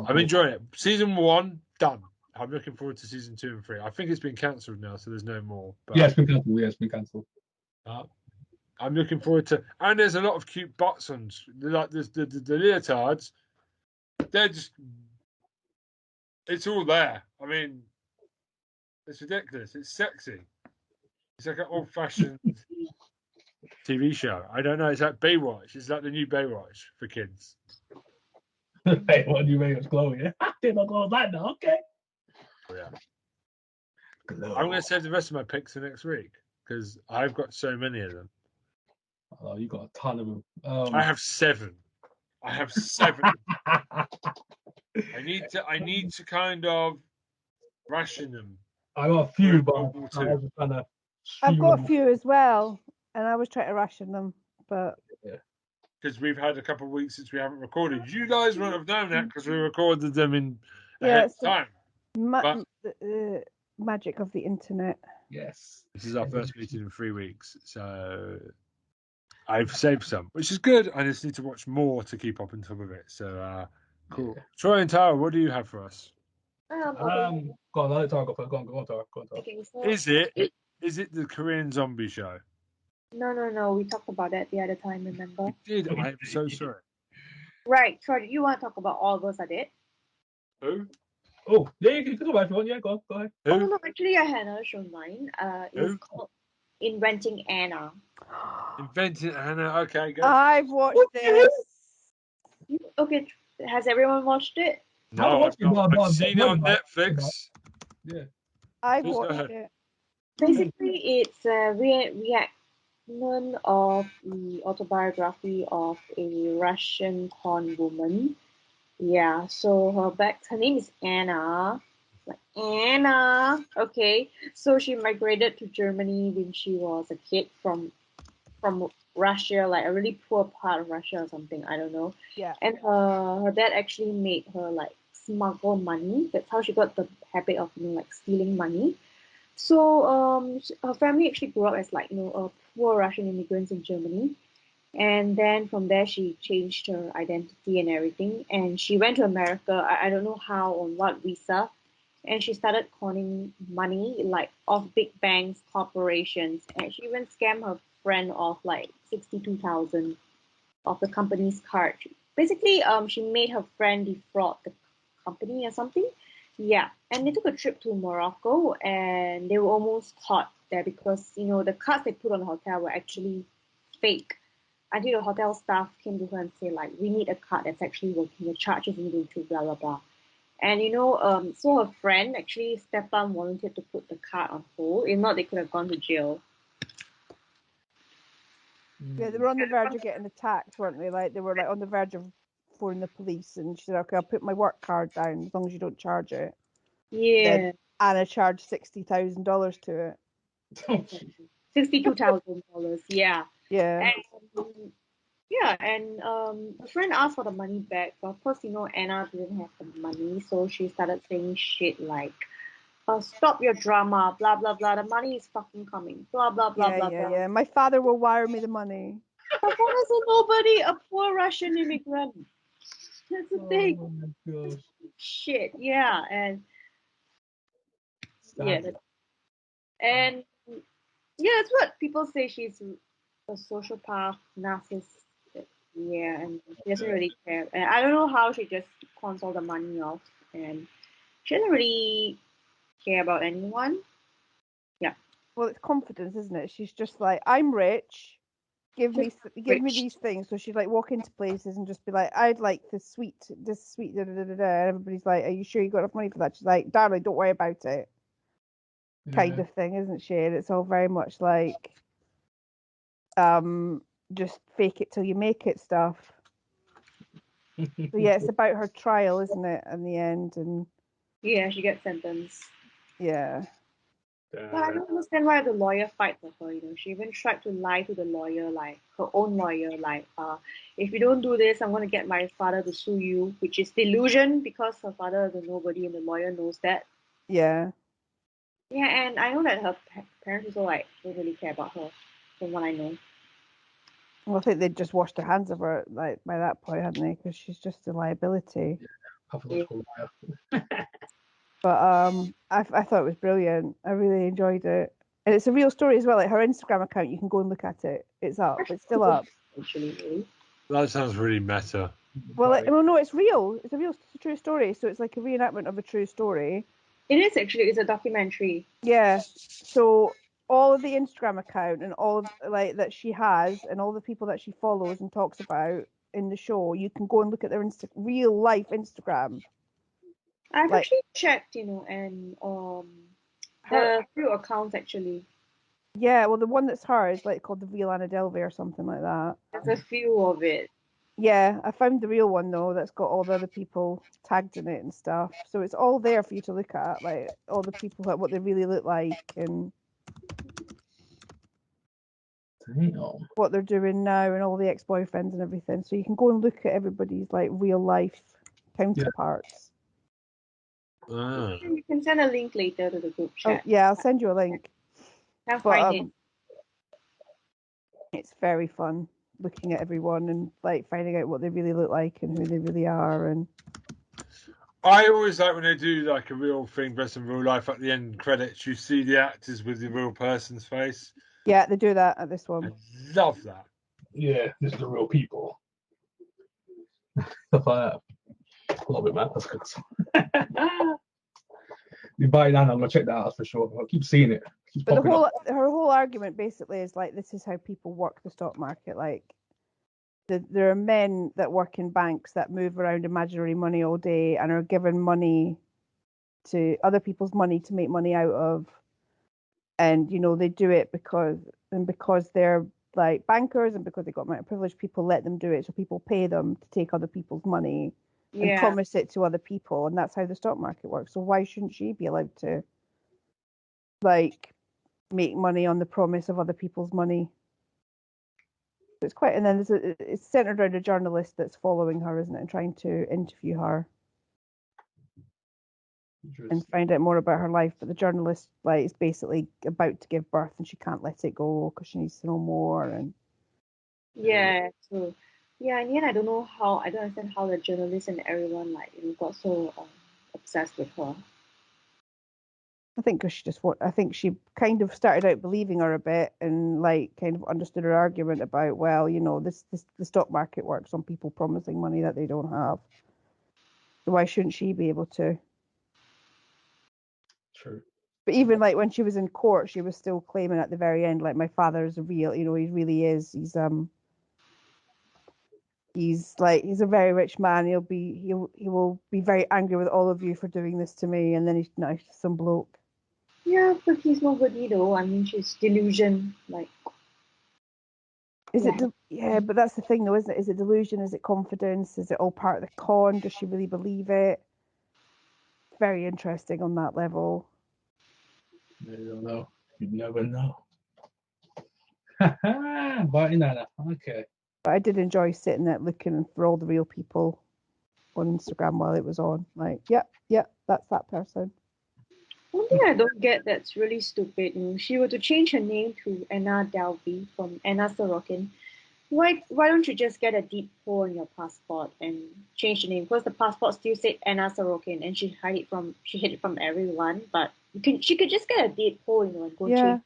I'm enjoying it. Season 1 done. I'm looking forward to season 2 and 3. I think it's been cancelled now, so there's no more. But, Yeah, it's been cancelled. Yeah, it's been cancelled. I'm looking forward to, and there's a lot of cute butts on, like the leotards. They're just, it's all there. I mean, it's ridiculous. It's sexy. It's like an old-fashioned TV show. I don't know. It's like Baywatch. It's like the new Baywatch for kids. Hey, what do you make us glow? Yeah, I did not go like that. Okay. Oh, yeah. Glow. I'm going to save the rest of my picks for next week because I've got so many of them. Oh, you got a ton of them. I have 7. I have 7. I need to kind of ration them. I got a few, but World War I II. was just trying to. I've got a few as well, and I was trying to ration them, but Because we've had a couple of weeks since we haven't recorded. You guys won't have known that because we recorded them in Yeah, ahead of it's the- time. But- the magic of the internet. Yes. This is our first meeting in 3 weeks, so I've saved some, which is good. I just need to watch more to keep up on top of it. So cool. Yeah. Troy and Tara, what do you have for us? Okay. Go on, let Tara go first. Go on, Tara. Go on, Tara. Okay, so Is it the Korean zombie show? no. We talked about that the other time. Remember? You did. I am so sorry. Right. Sorry. You want to talk about all those I did? Who? Oh, yeah, you can go back if you want. Yeah, go ahead. Oh Who? no, actually, I had another show in mind. It's Who? called Inventing Anna. Invented Anna. Okay, go. I've watched this. Okay, has everyone watched it? No, I've not. I've seen it on Netflix. Yeah. I've Please go watched ahead. it. Basically, it's a reenactment of the autobiography of a Russian con woman. Yeah, so her name is Anna. Like Anna. Okay, so she migrated to Germany when she was a kid from Russia, like a really poor part of Russia or something. I don't know. Yeah. And her dad actually made her like smuggle money. That's how she got the habit of like stealing money. So her family actually grew up as like a poor Russian immigrants in Germany, and then from there she changed her identity and everything, and she went to America. I don't know how, on what visa, and she started conning money like off big banks, corporations, and she even scammed her friend of like 62,000 of the company's card. Basically, she made her friend defraud the company or something. Yeah, and they took a trip to Morocco, and they were almost caught there because the cards they put on the hotel were actually fake. Until the hotel staff came to her and say like, we need a card that's actually working. The charge is needing to blah blah blah. And so her friend actually stepped up and volunteered to put the card on hold. If not, they could have gone to jail. Yeah, they were on the verge of getting attacked, weren't they? Like they were like on the verge of phoning the police, and she said, "Okay, I'll put my work card down as long as you don't charge it." Yeah, Anna charged $60,000 to it. $62,000. Yeah. Yeah. And a friend asked for the money back, but of course, Anna didn't have the money, so she started saying shit like, stop your drama, blah, blah, blah, the money is fucking coming, blah, blah, blah, Yeah, blah, yeah, blah. yeah. My father will wire me the money. But what is a nobody, a poor Russian immigrant? That's the thing. Oh my gosh. Shit, yeah, and yeah, and yeah, that's what people say. She's a sociopath, narcissist, Yeah, and she doesn't really care. And I don't know how she just cons all the money off, and she doesn't really care about anyone. Yeah, Well, it's confidence, isn't it? She's just like, I'm rich. just Give me rich. these things. So she'd like walk into places and just be like, I'd like this sweet, da da da da da. And everybody's like, Are you sure you got enough money for that? She's like, Darling, don't worry about it. Kind of thing, isn't she? And it's all very much like, just fake it till you make it stuff. So yeah, it's about her trial, isn't it? In the end, and Yeah, she gets sentenced. yeah. But I don't understand why the lawyer fight for her. She even tried to lie to the lawyer, like her own lawyer, like, if you don't do this, I'm gonna get my father to sue you, which is delusion because her father is a nobody and the lawyer knows that. Yeah. Yeah, and I know that her parents also like don't really care about her, from what I know. Well, I think they'd just washed their hands of her like by that point, hadn't they? Because she's just a liability. Pathological liar. But I thought it was brilliant. I really enjoyed it, and it's a real story as well. Like her Instagram account, you can go and look at it. It's up. It's still up. Actually, really. That sounds really meta. Well, no, it's real. It's a true story. So it's like a reenactment of a true story. It is actually. It's a documentary. Yeah. So all of the Instagram account and all of like that she has and all the people that she follows and talks about in the show, you can go and look at their real life Instagram. I've Like- actually checked, and the few accounts actually. Yeah, well, the one that's her is like called the Real Anna Delvey or something like that. There's a few of it. Yeah, I found the real one though that's got all the other people tagged in it and stuff. So it's all there for you to look at, like all the people, like what they really look like and Damn. what they're doing now and all the ex-boyfriends and everything. So you can go and look at everybody's like real life counterparts. Ah. You can send a link later to the group Oh, chat. yeah, I'll send you a link. Can't But find it. it's very fun looking at everyone and like finding out what they really look like and who they really are. And I always like when they do like a real thing based on real life. At the end credits, you see the actors with the real person's face. yeah, they do that at this I one. love that. Yeah, this is the real people. Stuff like that. I love it, man. That's good. You buy it now, I'm gonna check that out for sure. I'll keep seeing it. Keeps But popping up. her whole argument basically is like this is how people work the stock market. Like there are men that work in banks that move around imaginary money all day and are given money to other people's money to make money out of, and they do it because they're like bankers and because they got amount of privilege, people let them do it, so people pay them to take other people's money and Yeah. promise it to other people, and that's how the stock market works. So why shouldn't she be allowed to like make money on the promise of other people's money? It's quite, and then it's centered around a journalist that's following her, isn't it, and trying to interview her and find out more about her life. But the journalist like is basically about to give birth and she can't let it go because she needs to know more. And Yeah, true. Yeah, in the end, I don't understand how the journalists and everyone got so obsessed with her. I think because I think she kind of started out believing her a bit and like kind of understood her argument about, well, the stock market works on people promising money that they don't have. So why shouldn't she be able to? True. But even like when she was in court, she was still claiming at the very end, like, my father is real, he really is. He's a very rich man. He will be very angry with all of you for doing this to me. And then he's nice to some bloke. Yeah, but he's nobody though. I mean, she's delusion. Yeah, but that's the thing though, isn't it? Is it delusion? Is it confidence? Is it all part of the con? Does she really believe it? Very interesting on that level. You don't know. You never know. Nana. Okay. But I did enjoy sitting there looking for all the real people on Instagram while it was on. Like, yep, that's that person. One thing I don't get that's really stupid, she were to change her name to Anna Delvey from Anna Sorokin. Why don't you just get a deep hole in your passport and change the name? Because the passport still said Anna Sorokin, and she hid it from everyone. But she could just get a deep hole, and go change.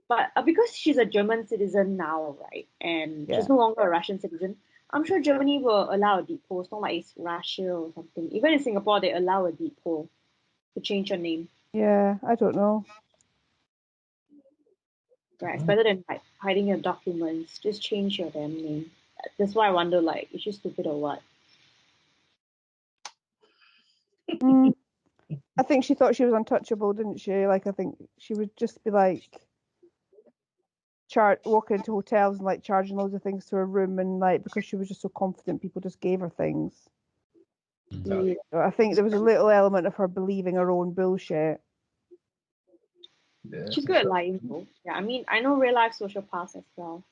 But because she's a German citizen now, right, and she's no longer a Russian citizen, I'm sure Germany will allow a deed poll. It's not like it's Russia or something. Even in Singapore, they allow a deed poll to change your name. Yeah, I don't know. Right? It's better than like hiding your documents. Just change your damn name. That's why I wonder, like, is she stupid or what? Mm. I think she thought she was untouchable, didn't she? Like, I think she would just be like walking into hotels and like charging loads of things to her room, and like because she was just so confident, people just gave her things. Yeah. So I think there was a little element of her believing her own bullshit. Yeah. She's good at lying though. Yeah, I mean, I know real life social pass as well.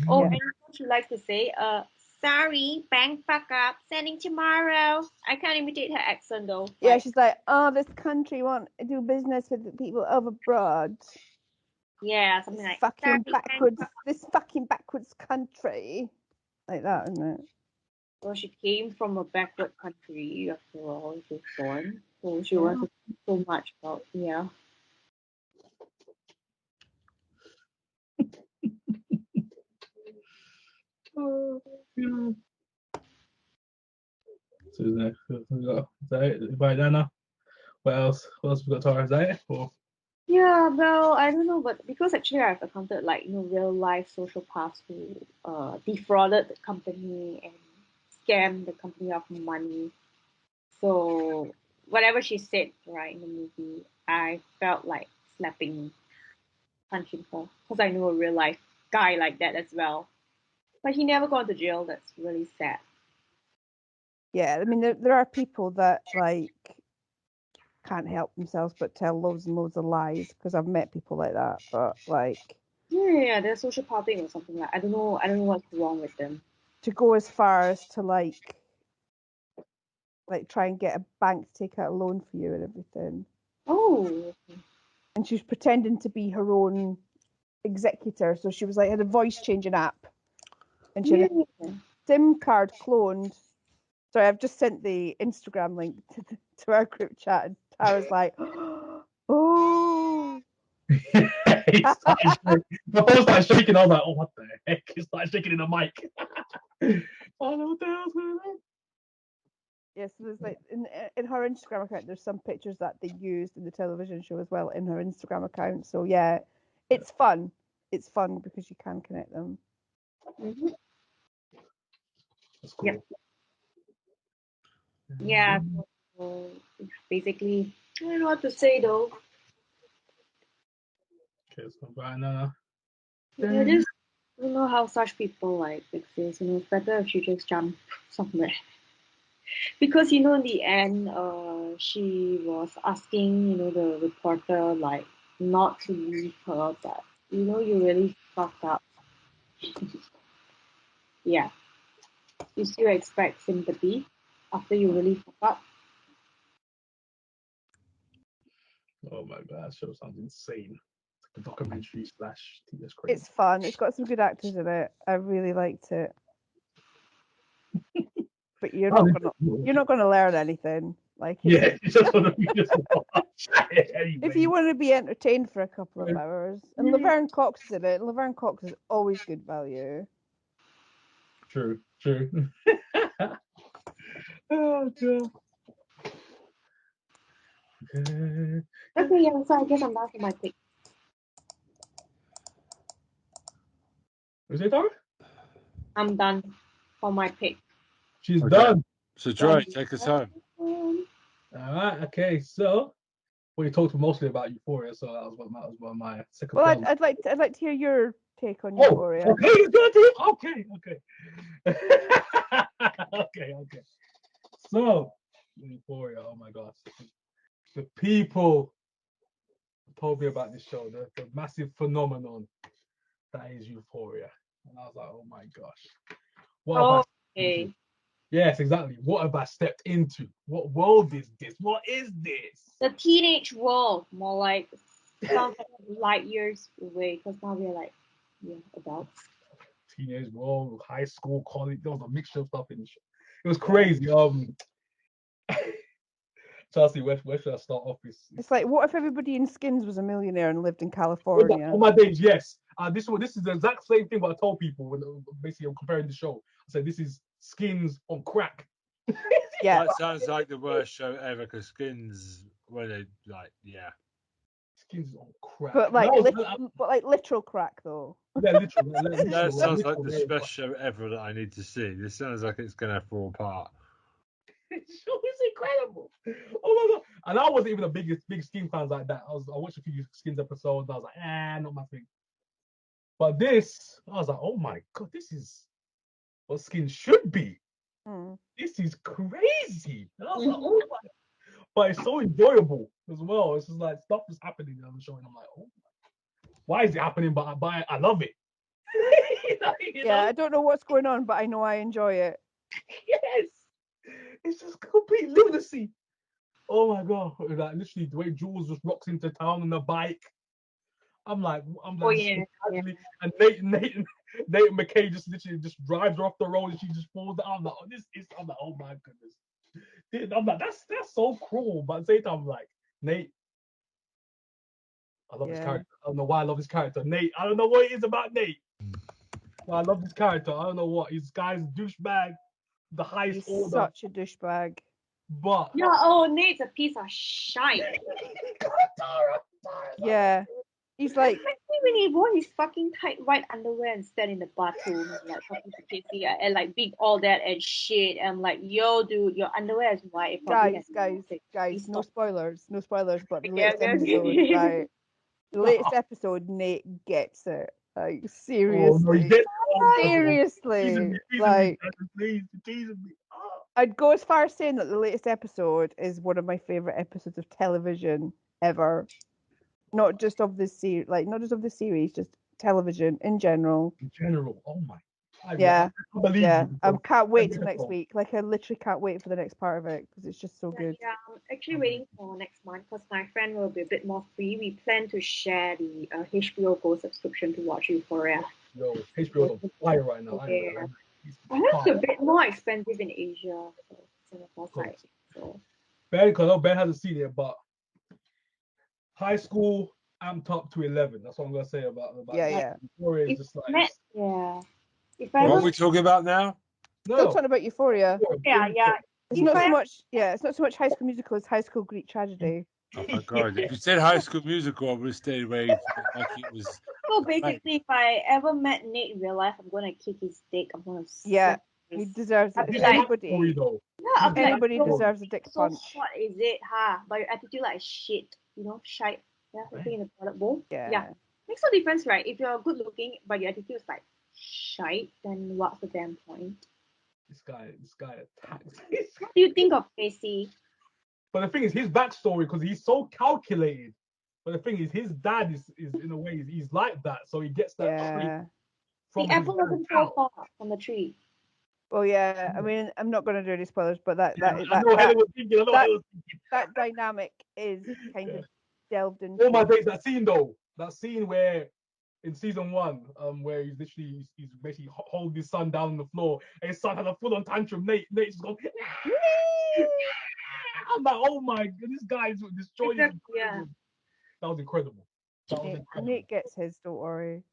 Oh, Yeah. and you know what she likes to say, sorry, bank fuck up, sending tomorrow. I can't imitate her accent though. Yeah, Like, she's like, oh, this country won't do business with the people of abroad. yeah, something like Fucking sorry, backwards, bank fuck up. this fucking backwards country. Like that, isn't it? Well, she came from a backward country after all. She was born, so she Yeah. wasn't so much about yeah. Yeah. So is that it? Right there now. What else? What else we got, Tara? Is that it? Or Yeah, well, I don't know, but because actually I've encountered like real life social paths who defrauded the company and scammed the company of money. So whatever she said right in the movie, I felt like slapping, punching her because I know a real life guy like that as well. But he never gone to jail. That's really sad. Yeah, I mean, there are people that like can't help themselves but tell loads and loads of lies because I've met people like that. But like Yeah, they're sociopathic or something like. I don't know what's wrong with them. to go as far as to like try and get a bank to take out a loan for you and everything. Oh, And she was pretending to be her own executor, so she was like had a voice changing app, and she had yeah. a SIM card cloned. Sorry, I've just sent the Instagram link to our group chat, and Tara's like, "Oh, the phone started shaking. I was like, oh, what the heck? It started shaking in the mic. Oh, what the hell's going on? yes." Yeah, so there's like in her Instagram account, there's some pictures that they used in the television show as well in her Instagram account. So yeah, it's fun. It's fun because you can connect them. Mm-hmm. That's cool. Yep. Yeah. So basically, I don't know what to say though. Okay, so right now. I just don't know how such people like exist. It's better if you just jump somewhere. Because in the end, she was asking, the reporter like not to leave her, but you really fucked up. Yeah, you still expect sympathy after you really fuck up. Oh my god, that show sounds insane. It's like a documentary slash TV screen. It's fun. It's got some good actors in it. I really liked it. But you're not gonna learn anything. Like yeah, you just want to just watch. Anyway. if you want to be entertained for a couple of hours, and Laverne Cox is in it. Laverne Cox is always good value. True. Oh god. Okay, yeah, so I guess I'm done for my pick. Is it Tara? I'm done for my pick. She's Okay. done. So, Joy, take us home. All right. Okay. So, we talked mostly about Euphoria, so that was one of my second. Well, film. I'd like to hear your take on Oh, Euphoria. okay. It's good. Okay. Okay. So, Euphoria. Oh my gosh, the people told me about this show, the massive phenomenon that is Euphoria, and I was like, oh my gosh, what have I stepped Okay. into? Yes, exactly. What have I stepped into? What world is this? What is this? The teenage world, more like sounds like light years away, because now we're like, adults. Teenage world, high school, college. There was a mixture of stuff in the show. It was crazy. Chelsea, where should I start off? It's like, what if everybody in Skins was a millionaire and lived in On California? my days, yes. This is the exact same thing. What I told people when basically I'm comparing the show. I said this is Skins on crack. Yeah, That sounds like the worst show ever because Skins, where they like, yeah. Skins on crack. but like, And I was- but like literal crack though. yeah, literally. That sounds like the literal, best show ever that I need to see. This sounds like it's gonna fall apart. Show is incredible. Oh my god! And I wasn't even a big Skin fans like that. I watched a few Skins episodes. And I was like, not my thing. But this, I was like, oh my god, this is what Skins should be. Hmm. This is crazy. And I was like, oh my. But it's so enjoyable as well. It's just like stuff is happening on the show, and I'm like, oh, why is it happening? But I love it. You Yeah, know? I don't know what's going on, but I know I enjoy it. Yes, it's just complete lunacy. Oh my god! Like literally, the way Jules just rocks into town on a bike. I'm like, Oh, yeah. And Nate McKay just literally just drives her off the road and she just falls down. I'm like, I'm like, oh my goodness. I'm like, that's so cruel. But at the same time, I'm like, Nate, I love this Yeah. character. I don't know why I love this character. Nate, I don't know what it is about Nate. But I love this character. I don't know what. This guy's douchebag, the highest He's order. such a douchebag. But Yeah, oh, Nate's a piece of shite. Yeah, he's like, Especially when he wore his fucking tight white underwear and stand in the bathroom and like talking to Casey and like being all that and shit. I'm like, yo, dude, your underwear is white. It probably has guys, no spoilers, but the Yeah, latest yeah. episode, right? The latest episode, Nate gets it. Like oh, no, seriously, he's dead. seriously, like. Please, teasing me. Oh. I'd go as far as saying that the latest episode is one of my favorite episodes of television ever. Not just of this series, not just of the series, just television in general. In general, oh my. Yeah, I believe yeah. you. I can't wait till Every next episode. week. Like I literally can't wait for the next part of it because it's just so good. Yeah, I'm actually waiting for next month because my friend will be a bit more free. We plan to share the HBO Go subscription to watch Euphoria. Yo, HBO's on fire right now. Yeah. It's I heard it's fire. a bit more expensive in Asia, so Singapore side. So Ben, because I know Ben hasn't seen it, but high school amped up to 11. That's what I'm gonna say about Yeah, that. yeah. Euphoria is If just like Matt, yeah. If I What are was, we talking about now? Still talking about Euphoria. yeah. It's If not I- so much. Yeah, it's not so much High School Musical as High School Greek Tragedy. Oh my god! If you said High School Musical, I would have stayed away from it like it was. So basically, if I ever met Nate in real life, I'm gonna kick his dick. I'm gonna Yeah, slap his he deserves it. I'd be If like- anybody, though. Yeah, I'll be like, anybody "Yo, deserves a dick so punch. hot is it, huh? But your attitude like shit, shite. Yeah, something in the toilet bowl. Yeah. Makes no difference, right? If you're good looking, but your attitude is like shite, then what's the damn point? This guy attacks. What do you think of Casey? But the thing is, his backstory, because he's so calculated. But the thing is, his dad is in a way, he's like that. So he gets that trait Yeah. from The his apple dad. doesn't fall far from the tree. Well, yeah. I mean, I'm not going to do any spoilers, but I know Helen was thinking. I know that- Helen was thinking. that dynamic is kind of delved into. Oh my days, that scene though. That scene where in season 1, where he's literally he's basically holding his son down on the floor, and his son had a full-on tantrum. Nate's going. I'm like, oh my god, this guy's destroying. Yeah. That was incredible. Nate gets his. Don't worry.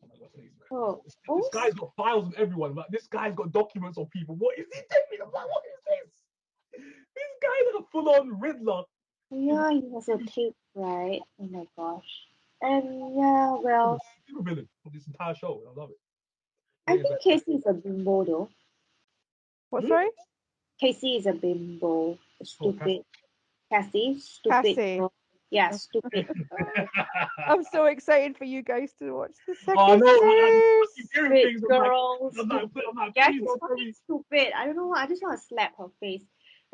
Oh my God, Nate's Oh, incredible. This guy's got files on everyone. Like this guy's got documents on people. What is he doing? I'm like, what is this? This guy's like a full-on Riddler. yeah, he has a tape, right? Oh my gosh. And yeah, well, Super villain of this entire show. I love it. I think Casey is a bimbo though. What? Hmm? Sorry. Casey is a bimbo. Stupid. Cassie, stupid. Cassie. girl. Yeah, stupid. I'm so excited for you guys to watch the second Oh, no, series. keep hearing Stupid things. I'm like, girl. I'm like, Yeah, please she's don't tell fucking me. stupid. I don't know. I just want to slap her face.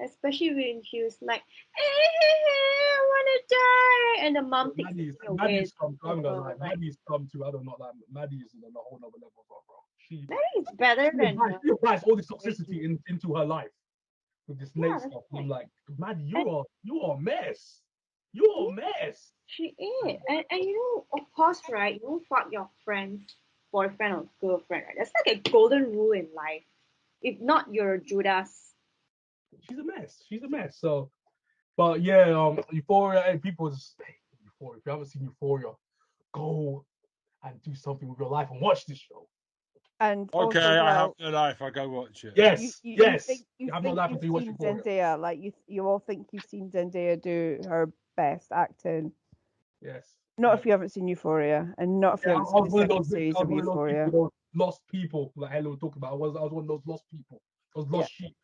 Especially when she was like, I want to die. And the mom takes it away. Maddie's come to, I'm gonna lie, Right. Maddie's come to, I don't know, like, Maddie's on a whole other level, bro. She Maybe it's better than her. applies all this toxicity into her life with this Yeah, Nate that's stuff. And I'm right. like, Maddie, you are a mess. You're a mess. She is. And of course, right, you don't fuck your friend's boyfriend or girlfriend, right? That's like a golden rule in life. If not, you're a Judas. She's a mess. So But yeah, Euphoria, and people just Euphoria. If you haven't seen Euphoria, go and do something with your life and watch this show. And Okay, also, I have well, no life. I go watch it. Yes, you yes. think you have think no life you've until you watch seen Euphoria. Zendaya, like you all think you've seen Zendaya do her best acting. Yes. Not if you haven't seen Euphoria, and not if you Yeah, I haven't seen the was one of second those. series I was of one of those Euphoria. people, those lost people, like Hello was talking about. I was one of those lost people. I was lost sheep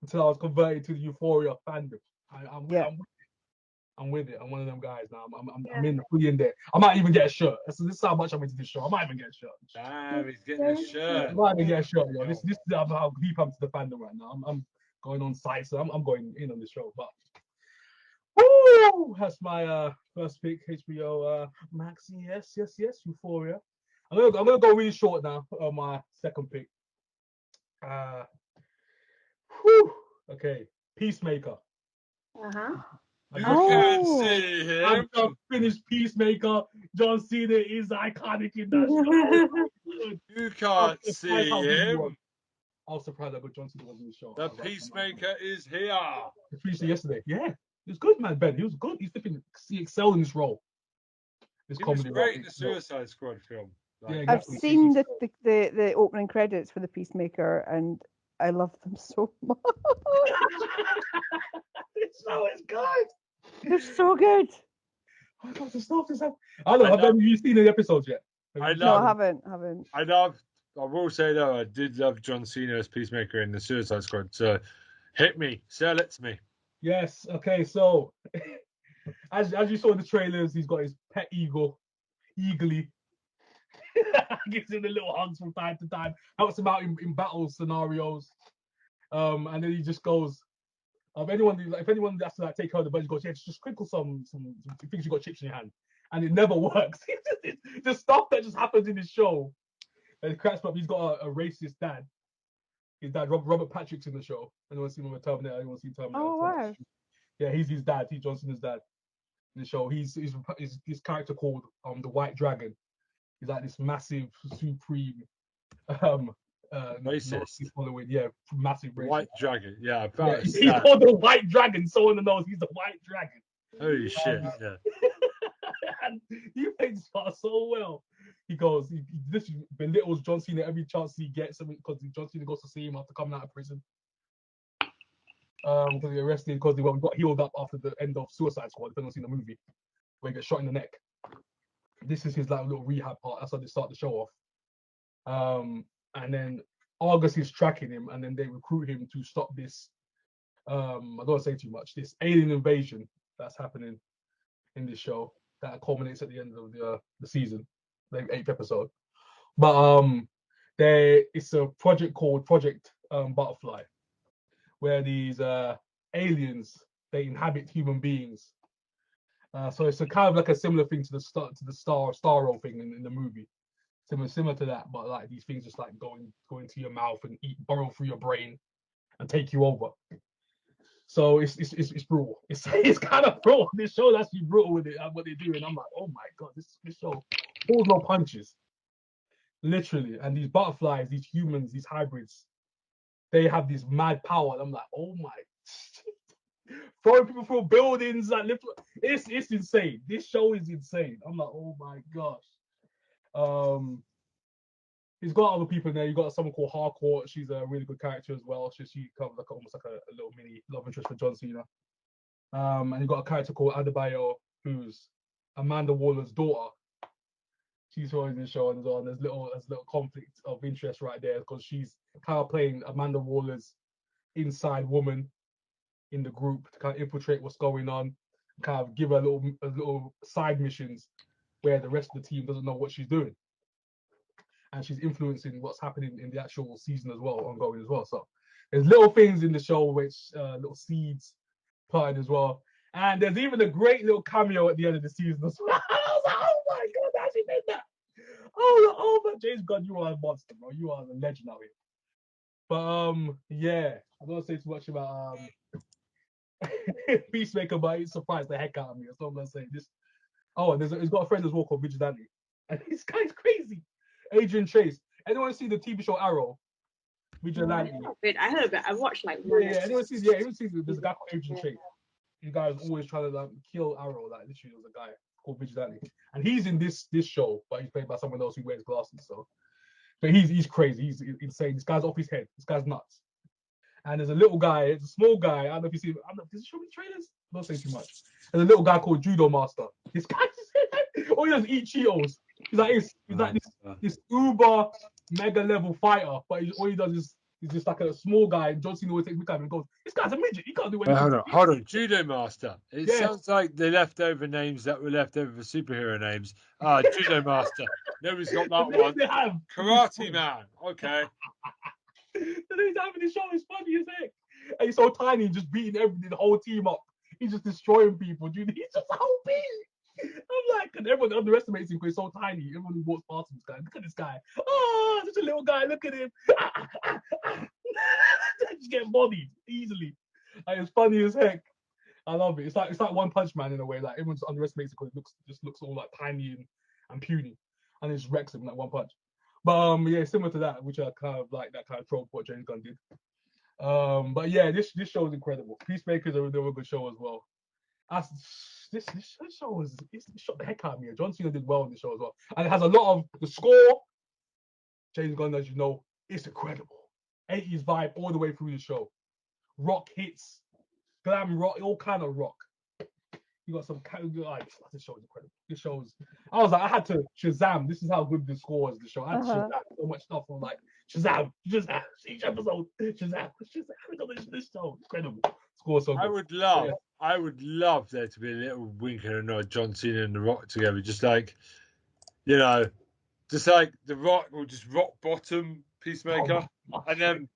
until I was converted to the Euphoria fandom. I'm with it. I'm with it. I'm one of them guys now. I'm in fully in there. I might even get a shirt. This is how much I'm into this show. I might even get a shirt. Damn, he's getting a shirt. I might even get a shirt, yo. This is how deep I'm to the fandom right now. I'm going on sites. So I'm going in on this show. But woo, that's my first pick. HBO Max. Yes. Euphoria. I'm gonna go really short now on my second pick. Okay, Peacemaker. Uh-huh. You I can't Oh. see I've him. just finished Peacemaker. John Cena is iconic in that show. You can't see him. I was surprised that John Cena was in the show. The Peacemaker is here. I finished it yesterday. Yeah, he was good, man. Ben, he was good. He excelled in this role. This He was comedy great role. in the Suicide Squad film. Yeah, Like, I've exactly. seen the opening credits for the Peacemaker, and I love them so much. This show is good. They're so good. I got to stop this. I don't know. Have you seen the episodes yet? I No, I love. haven't. I will say though, I did love John Cena as Peacemaker in the Suicide Squad. So, hit me, sell it to me. Yes. Okay. So, as you saw in the trailers, he's got his pet eagle, Eagly. Gives him the little hugs from time to time, helps him out in battle scenarios. And then he just goes, if anyone has to like take out the budget, he goes, yeah, just crinkle some things you got chips in your hand. And it never works. It's the stuff that just happens in this show. And it cracks me up. He's got a racist dad. His dad, Robert Patrick's in the show. Anyone seen him with Terminator? Anyone seen Terminator? Oh wow. Yeah, he's his dad. He's John Cena's dad in the show. He's this character called the White Dragon. He's like this massive, supreme, Racist. following, yeah, massive racist. White Dragon. Yeah, He's called the White Dragon. So on knows he's the White Dragon. Holy shit! Yeah. And he plays this part so well. He goes, he literally belittles John Cena every chance he gets, because John Cena goes to see him after coming out of prison. Because he got arrested because he got healed up after the end of Suicide Squad. If anyone's seen the movie, where he gets shot in the neck. This is his like little rehab part. That's how they start the show off. And then Argus is tracking him, and then they recruit him to stop this. I don't want to say too much. This alien invasion that's happening in this show that culminates at the end of the season, the 8th episode. But it's a project called Project Butterfly, where these aliens, they inhabit human beings. So it's a kind of like a similar thing to the Starro thing in the movie. Similar to that, but like these things just like go into your mouth and burrow through your brain and take you over. So it's brutal. It's kind of brutal. This show is actually brutal with it, what they do, and I'm like, oh my god, this show pulls no punches, literally. And these butterflies, these humans, these hybrids, they have this mad power. And I'm like, oh my, throwing people through buildings, like it's insane. This show is insane. I'm like, oh my gosh. He's got other people in there. You got someone called Harcourt. She's a really good character as well. She covers like almost like a little mini love interest for John Cena. And you got a character called Adebayo, who's Amanda Waller's daughter. She's always in the show as well. And there's little conflict of interest right there, because she's kind of playing Amanda Waller's inside woman in the group to kind of infiltrate what's going on, kind of give her little side missions where the rest of the team doesn't know what she's doing. And she's influencing what's happening in the actual season as well, ongoing as well. So there's little things in the show which little seeds planted as well. And there's even a great little cameo at the end of the season as well. I was like, oh my god, how she did that? Oh my James Gunn, you are a monster, bro. You are a legend out here. But yeah, I don't want to say too much about Peacemaker, but it surprised the heck out of me. That's all I'm gonna say. And he's got a friend as well called Vigilante, and this guy's crazy. Adrian Chase. Anyone see the TV show Arrow? Vigilante. I heard of it. I watched like one. Yeah, anyone sees there's a guy called Adrian Chase. The guy was always trying to like kill Arrow. Like literally, there was a guy called Vigilante, and he's in this show, but he's played by someone else who wears glasses. So, but he's crazy. He's insane. This guy's off his head. This guy's nuts. And there's a little guy. It's a small guy. I don't know if you see. I don't know. Does it show me trailers? Don't say too much. There's a little guy called Judo Master. This guy all he does is eat Cheetos. He's like this uber mega level fighter, but all he does is he's just like a small guy. John Cena always takes me time and goes, "This guy's a midget. He can't do anything." Hold on. Judo Master. It sounds like the leftover names that were left over for superhero names. Judo Master. Nobody's got that one. They have. Karate Man. Okay. The names they have in the show is funny as heck. And he's so tiny, just beating the whole team up. He's just destroying people, dude. He's just so big. I'm like, and everyone underestimates him because he's so tiny. Everyone who walks past him is like, look at this guy. Oh, such a little guy. Look at him. Just get bodied easily. Like, it's funny as heck. I love it. It's like One Punch Man in a way. Like everyone just underestimates it because it looks all like tiny and puny, and it just wrecks him like One Punch. But yeah, similar to that, which I kind of like that kind of trope what James Gunn did. But yeah, this show is incredible. Peacemaker's a good show as well. This show shot the heck out of me. John Cena did well in the show as well, and it has a lot of the score. James Gunn, as you know, is incredible. 80s vibe all the way through the show. Rock hits, glam rock, all kind of rock. You got some kind of this show is incredible. This show's I was like, I had to Shazam. This is how good the score is. The show. I had to Shazam so much stuff. I'm like, Shazam, each episode, Shazam. This show, incredible. Score so good. I would love there to be a little wink and a nod, John Cena and The Rock together, just like, just like The Rock will just rock bottom Peacemaker, and then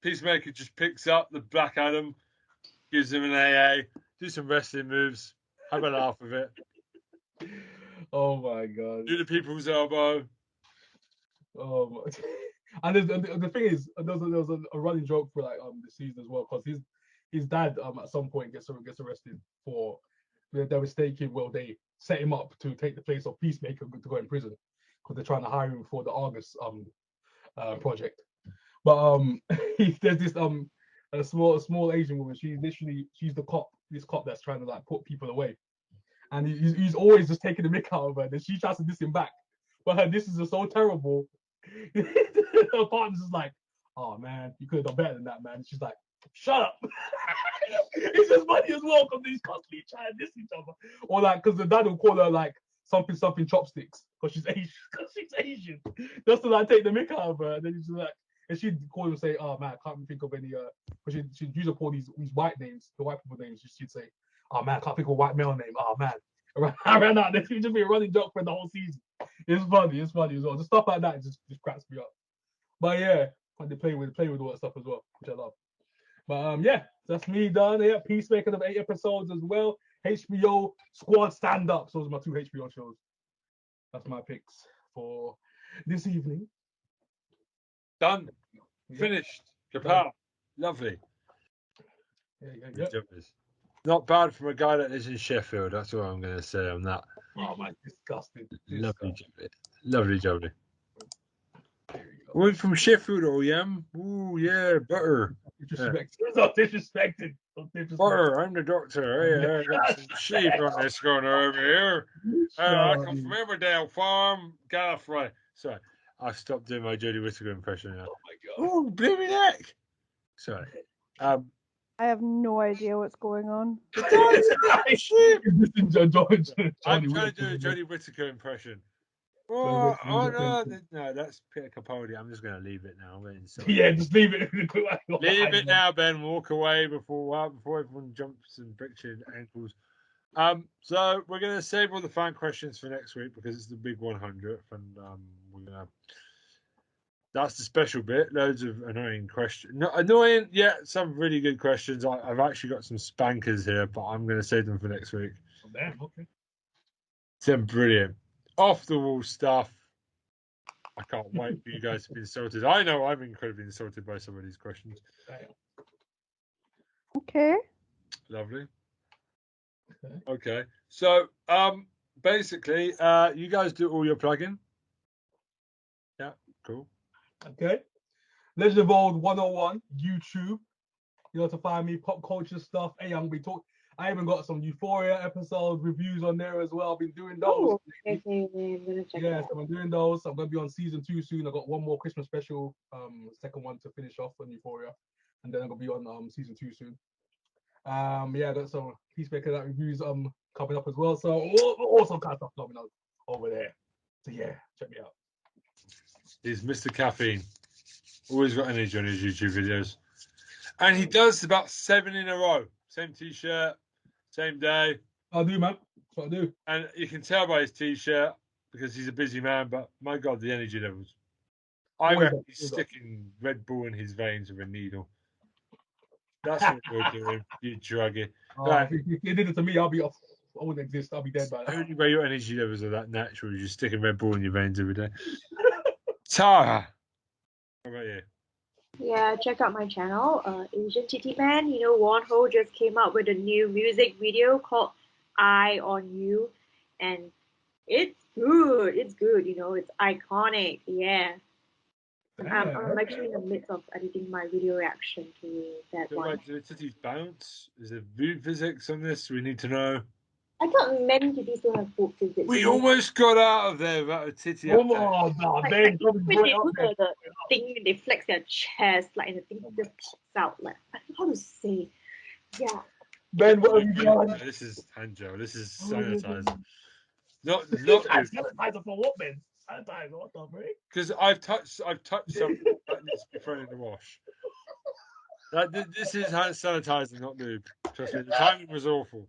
Peacemaker just picks up the Black Adam, gives him an AA, do some wrestling moves, have a laugh with it. Oh my god! Do the people's elbow. Oh my! And the thing is, there was a running joke for like the season as well, because his dad at some point gets arrested for they're mistaken. Well, they set him up to take the place of Peacemaker to go in prison because they're trying to hire him for the Argus project. But there's this a small Asian woman. She's the cop. This cop that's trying to like put people away, and he's always just taking the mick out of her. And she tries to diss him back, but her diss is so terrible. Her partner's just like, "Oh man, you could have done better than that, man." She's like, "Shut up." It's just funny as well because he's constantly trying to diss each other, or like because the dad will call her like something chopsticks because she's Asian. Just to like take the mick out of her, and then she's like. And she'd call him and say, "Oh man, I can't think of any." Because she'd use up all these white names, the white people names. She'd say, "Oh man, I can't think of a white male name." Oh man, I ran out. There would just be a running joke for the whole season. It's funny as well. Just stuff like that just cracks me up. But yeah, they play with all that stuff as well, which I love. But yeah, that's me done. Yeah, Peacemaker of 8 episodes as well. HBO Squad Stand Up. So those are my 2 HBO shows. That's my picks for this evening. Done. Finished. Kapow. Lovely. Yeah. Not bad from a guy that lives in Sheffield. That's what I'm going to say on that. Oh man, disgusting. Lovely jubbly. We're from Sheffield, oh yeah. Ooh, yeah, butter. Disrespected. Butter, I'm the doctor. Hey, I got some sheep on this corner over here. I come from Everdale Farm, Gallifrey. Sorry. I stopped doing my Jodie Whittaker impression now. Oh my god! Oh, blooming heck! Sorry. I have no idea what's going on. I'm trying to do a Jodie Whittaker impression. Oh no, that's Peter Capaldi. I'm just going to leave it now. Yeah, just leave it. Leave it now, Ben. Walk away before everyone jumps and breaks your ankles. So we're going to save all the fan questions for next week because it's the big 100th, and we're going to. That's the special bit. Loads of annoying questions. Not annoying, yeah. Some really good questions. I've actually got some spankers here, but I'm going to save them for next week. Oh, damn, okay. Some brilliant, off the wall stuff. I can't wait for you guys to be insulted. I know I'm incredibly insulted by some of these questions. Okay. Lovely. Okay. So, basically, you guys do all your plugging. Yeah, cool. Okay. Legend of Old 101, YouTube. You know to find me, pop culture stuff. Hey, I'm gonna be talking. I even got some Euphoria episode reviews on there as well. I've been doing those. Oh, okay, I'm gonna check Yeah, it out. so I'm doing those. I'm gonna be on season 2 soon. I got one more Christmas special, second one to finish off on Euphoria, and then I'm gonna be on season 2 soon. Yeah, I got some Peacemaker that reviews coming up as well. So all some kind of stuff coming up over there. So yeah, check me out. He's Mr. Caffeine. Always got energy on his YouTube videos. And he does about 7 in a row. Same t-shirt, same day. I do, man. That's what I do. And you can tell by his t-shirt because he's a busy man, but my God, the energy levels. I Always reckon up, he's always up. sticking Red Bull in his veins with a needle. That's what you're doing, you druggy. Right. If you did it to me, I wouldn't exist. I'll be dead by The now. only way your energy levels are that natural is you're sticking Red Bull in your veins every day. Tara, how about you? Yeah, check out my channel, Asian Titty Man. You know, Won Ho just came out with a new music video called "Eye on You," and it's good. It's good. You know, it's iconic. Yeah. I'm actually in the midst of editing my video reaction to that So one. wait, do the titties bounce? Is there food physics on this? We need to know. I thought men titties don't have boob physics. We almost got out of there without a titty Come update. on, no, Like, Ben. when they do There. the thing, they flex their chest, like, and the thing just pops out. Like, I don't know how to say. Yeah. Ben, what have you done? This is hand gel. This is sanitizer. Sanitizer. Not Sanitizer for what, Ben? Sanitizer, what the frick? because I've touched something that needs to be thrown in the wash. This is hand sanitizer, not lube. Trust me, the timing was awful.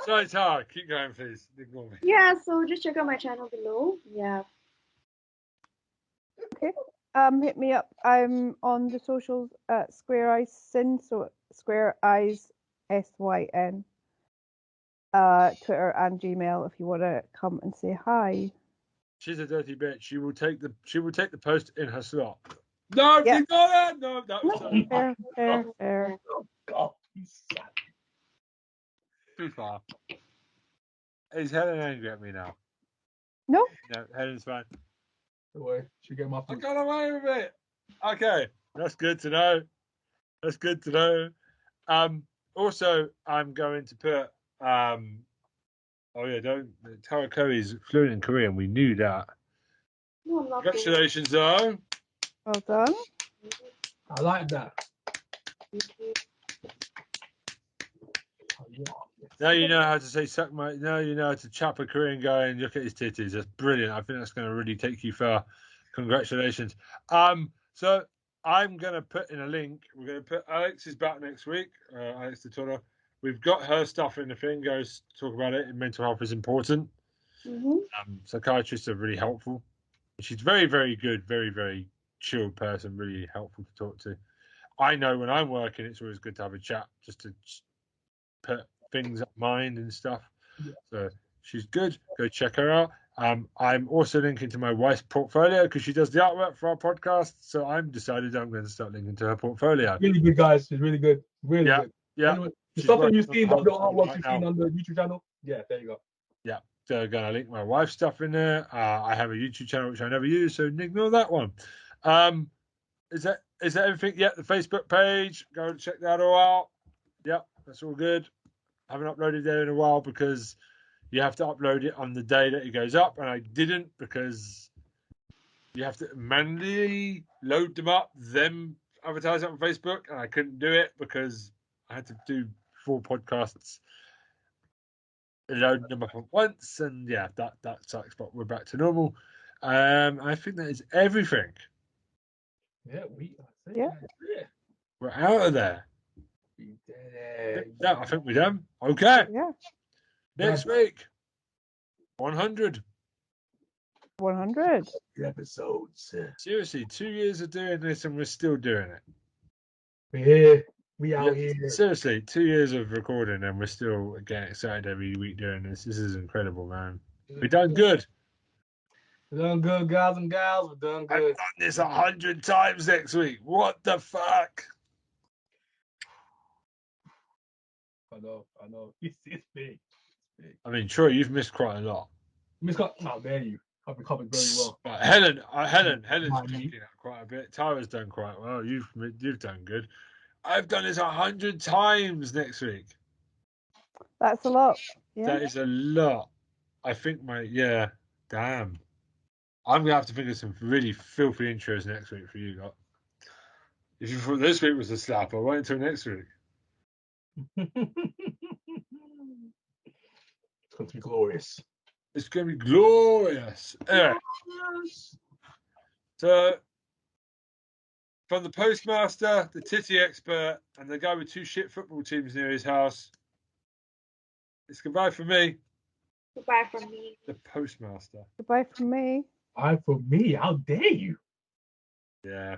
Sorry, Tara, keep going, please. Ignore me. Yeah, so just check out my channel below. Yeah. Hit me up. I'm on the socials at Square Eyes Sin, so Square Eyes SYN. Twitter and Gmail if you want to come and say hi. She's a dirty bitch. She will take the post in her slot. No, Yeah. ignore that. No, that was Fair. Oh, God, you suck. too far. Is Helen angry at me now? No. No, Helen's fine. Don't worry, she get my I food. got away with it. Okay, that's good to know. That's good to know. Also, I'm going to put. Tara Curry's fluent in Korean. We knew that. No, I'm not. Congratulations, though. Well done. I like that. Oh, yeah. Now you know how to say suck my. Now you know how to chap a Korean guy and look at his titties. That's brilliant. I think that's going to really take you far. Congratulations. So I'm going to put in a link. We're going to put Alex is back next week. Alex Totoro. We've got her stuff in the thing. Goes talk about it. Mental health is important. Psychiatrists are really helpful. She's very, very good. Very, very chilled person. Really helpful to talk to. I know when I'm working, it's always good to have a chat just to put things at mind and stuff. Yeah. So she's good. Go check her out. I'm also linking to my wife's portfolio because she does the artwork for our podcast. So I'm decided I'm going to start linking to her portfolio. Really good, guys. She's really good. Really good. Yeah. Anyway, the She's stuff that working you've seen, on the her artwork right you've now. seen on the YouTube channel. Yeah, there you go. So I'm going to link my wife's stuff in there. I have a YouTube channel which I never use, so ignore that one. Is that everything? Yeah, the Facebook page. Go and check that all out. Yeah, that's all good. I haven't uploaded there in a while because you have to upload it on the day that it goes up, and I didn't because you have to manually load them up, then advertise it on Facebook, and I couldn't do it because I had to do 4 podcasts, loading them up at once, and yeah, that sucks. But we're back to normal. I think that is everything. Yeah, Yeah. We're out of there. We did it. Yeah, I think we're done. Okay, Yeah. next week, 100. 100. Episodes. Seriously, 2 years of doing this, and we're still doing it. We're here. We out here. Seriously, 2 years of recording, and we're still getting excited every week doing this. This is incredible, man. We've done good. We're done good, guys and gals. We're done I've good. done this 100 times next week. What the fuck? I know. It's big. I mean, Troy, you've missed quite a lot. Miss Scott, how dare you? I've recovered very well. But Helen's Right, picking up quite a bit. Tara's done quite well. You've done good. I've done this 100 times next week. That's a lot. Yeah. That is a lot. I think damn. I'm gonna have to think of some really filthy intros next week for you lot. If you thought this week was a slapper, wait until next week. It's going to be glorious. It's gonna be glorious. Anyway, so from the postmaster, the titty expert, and the guy with 2 shit football teams near his house, it's goodbye from me, Goodbye from me. the postmaster. Goodbye from me. For me, how dare you? Yeah.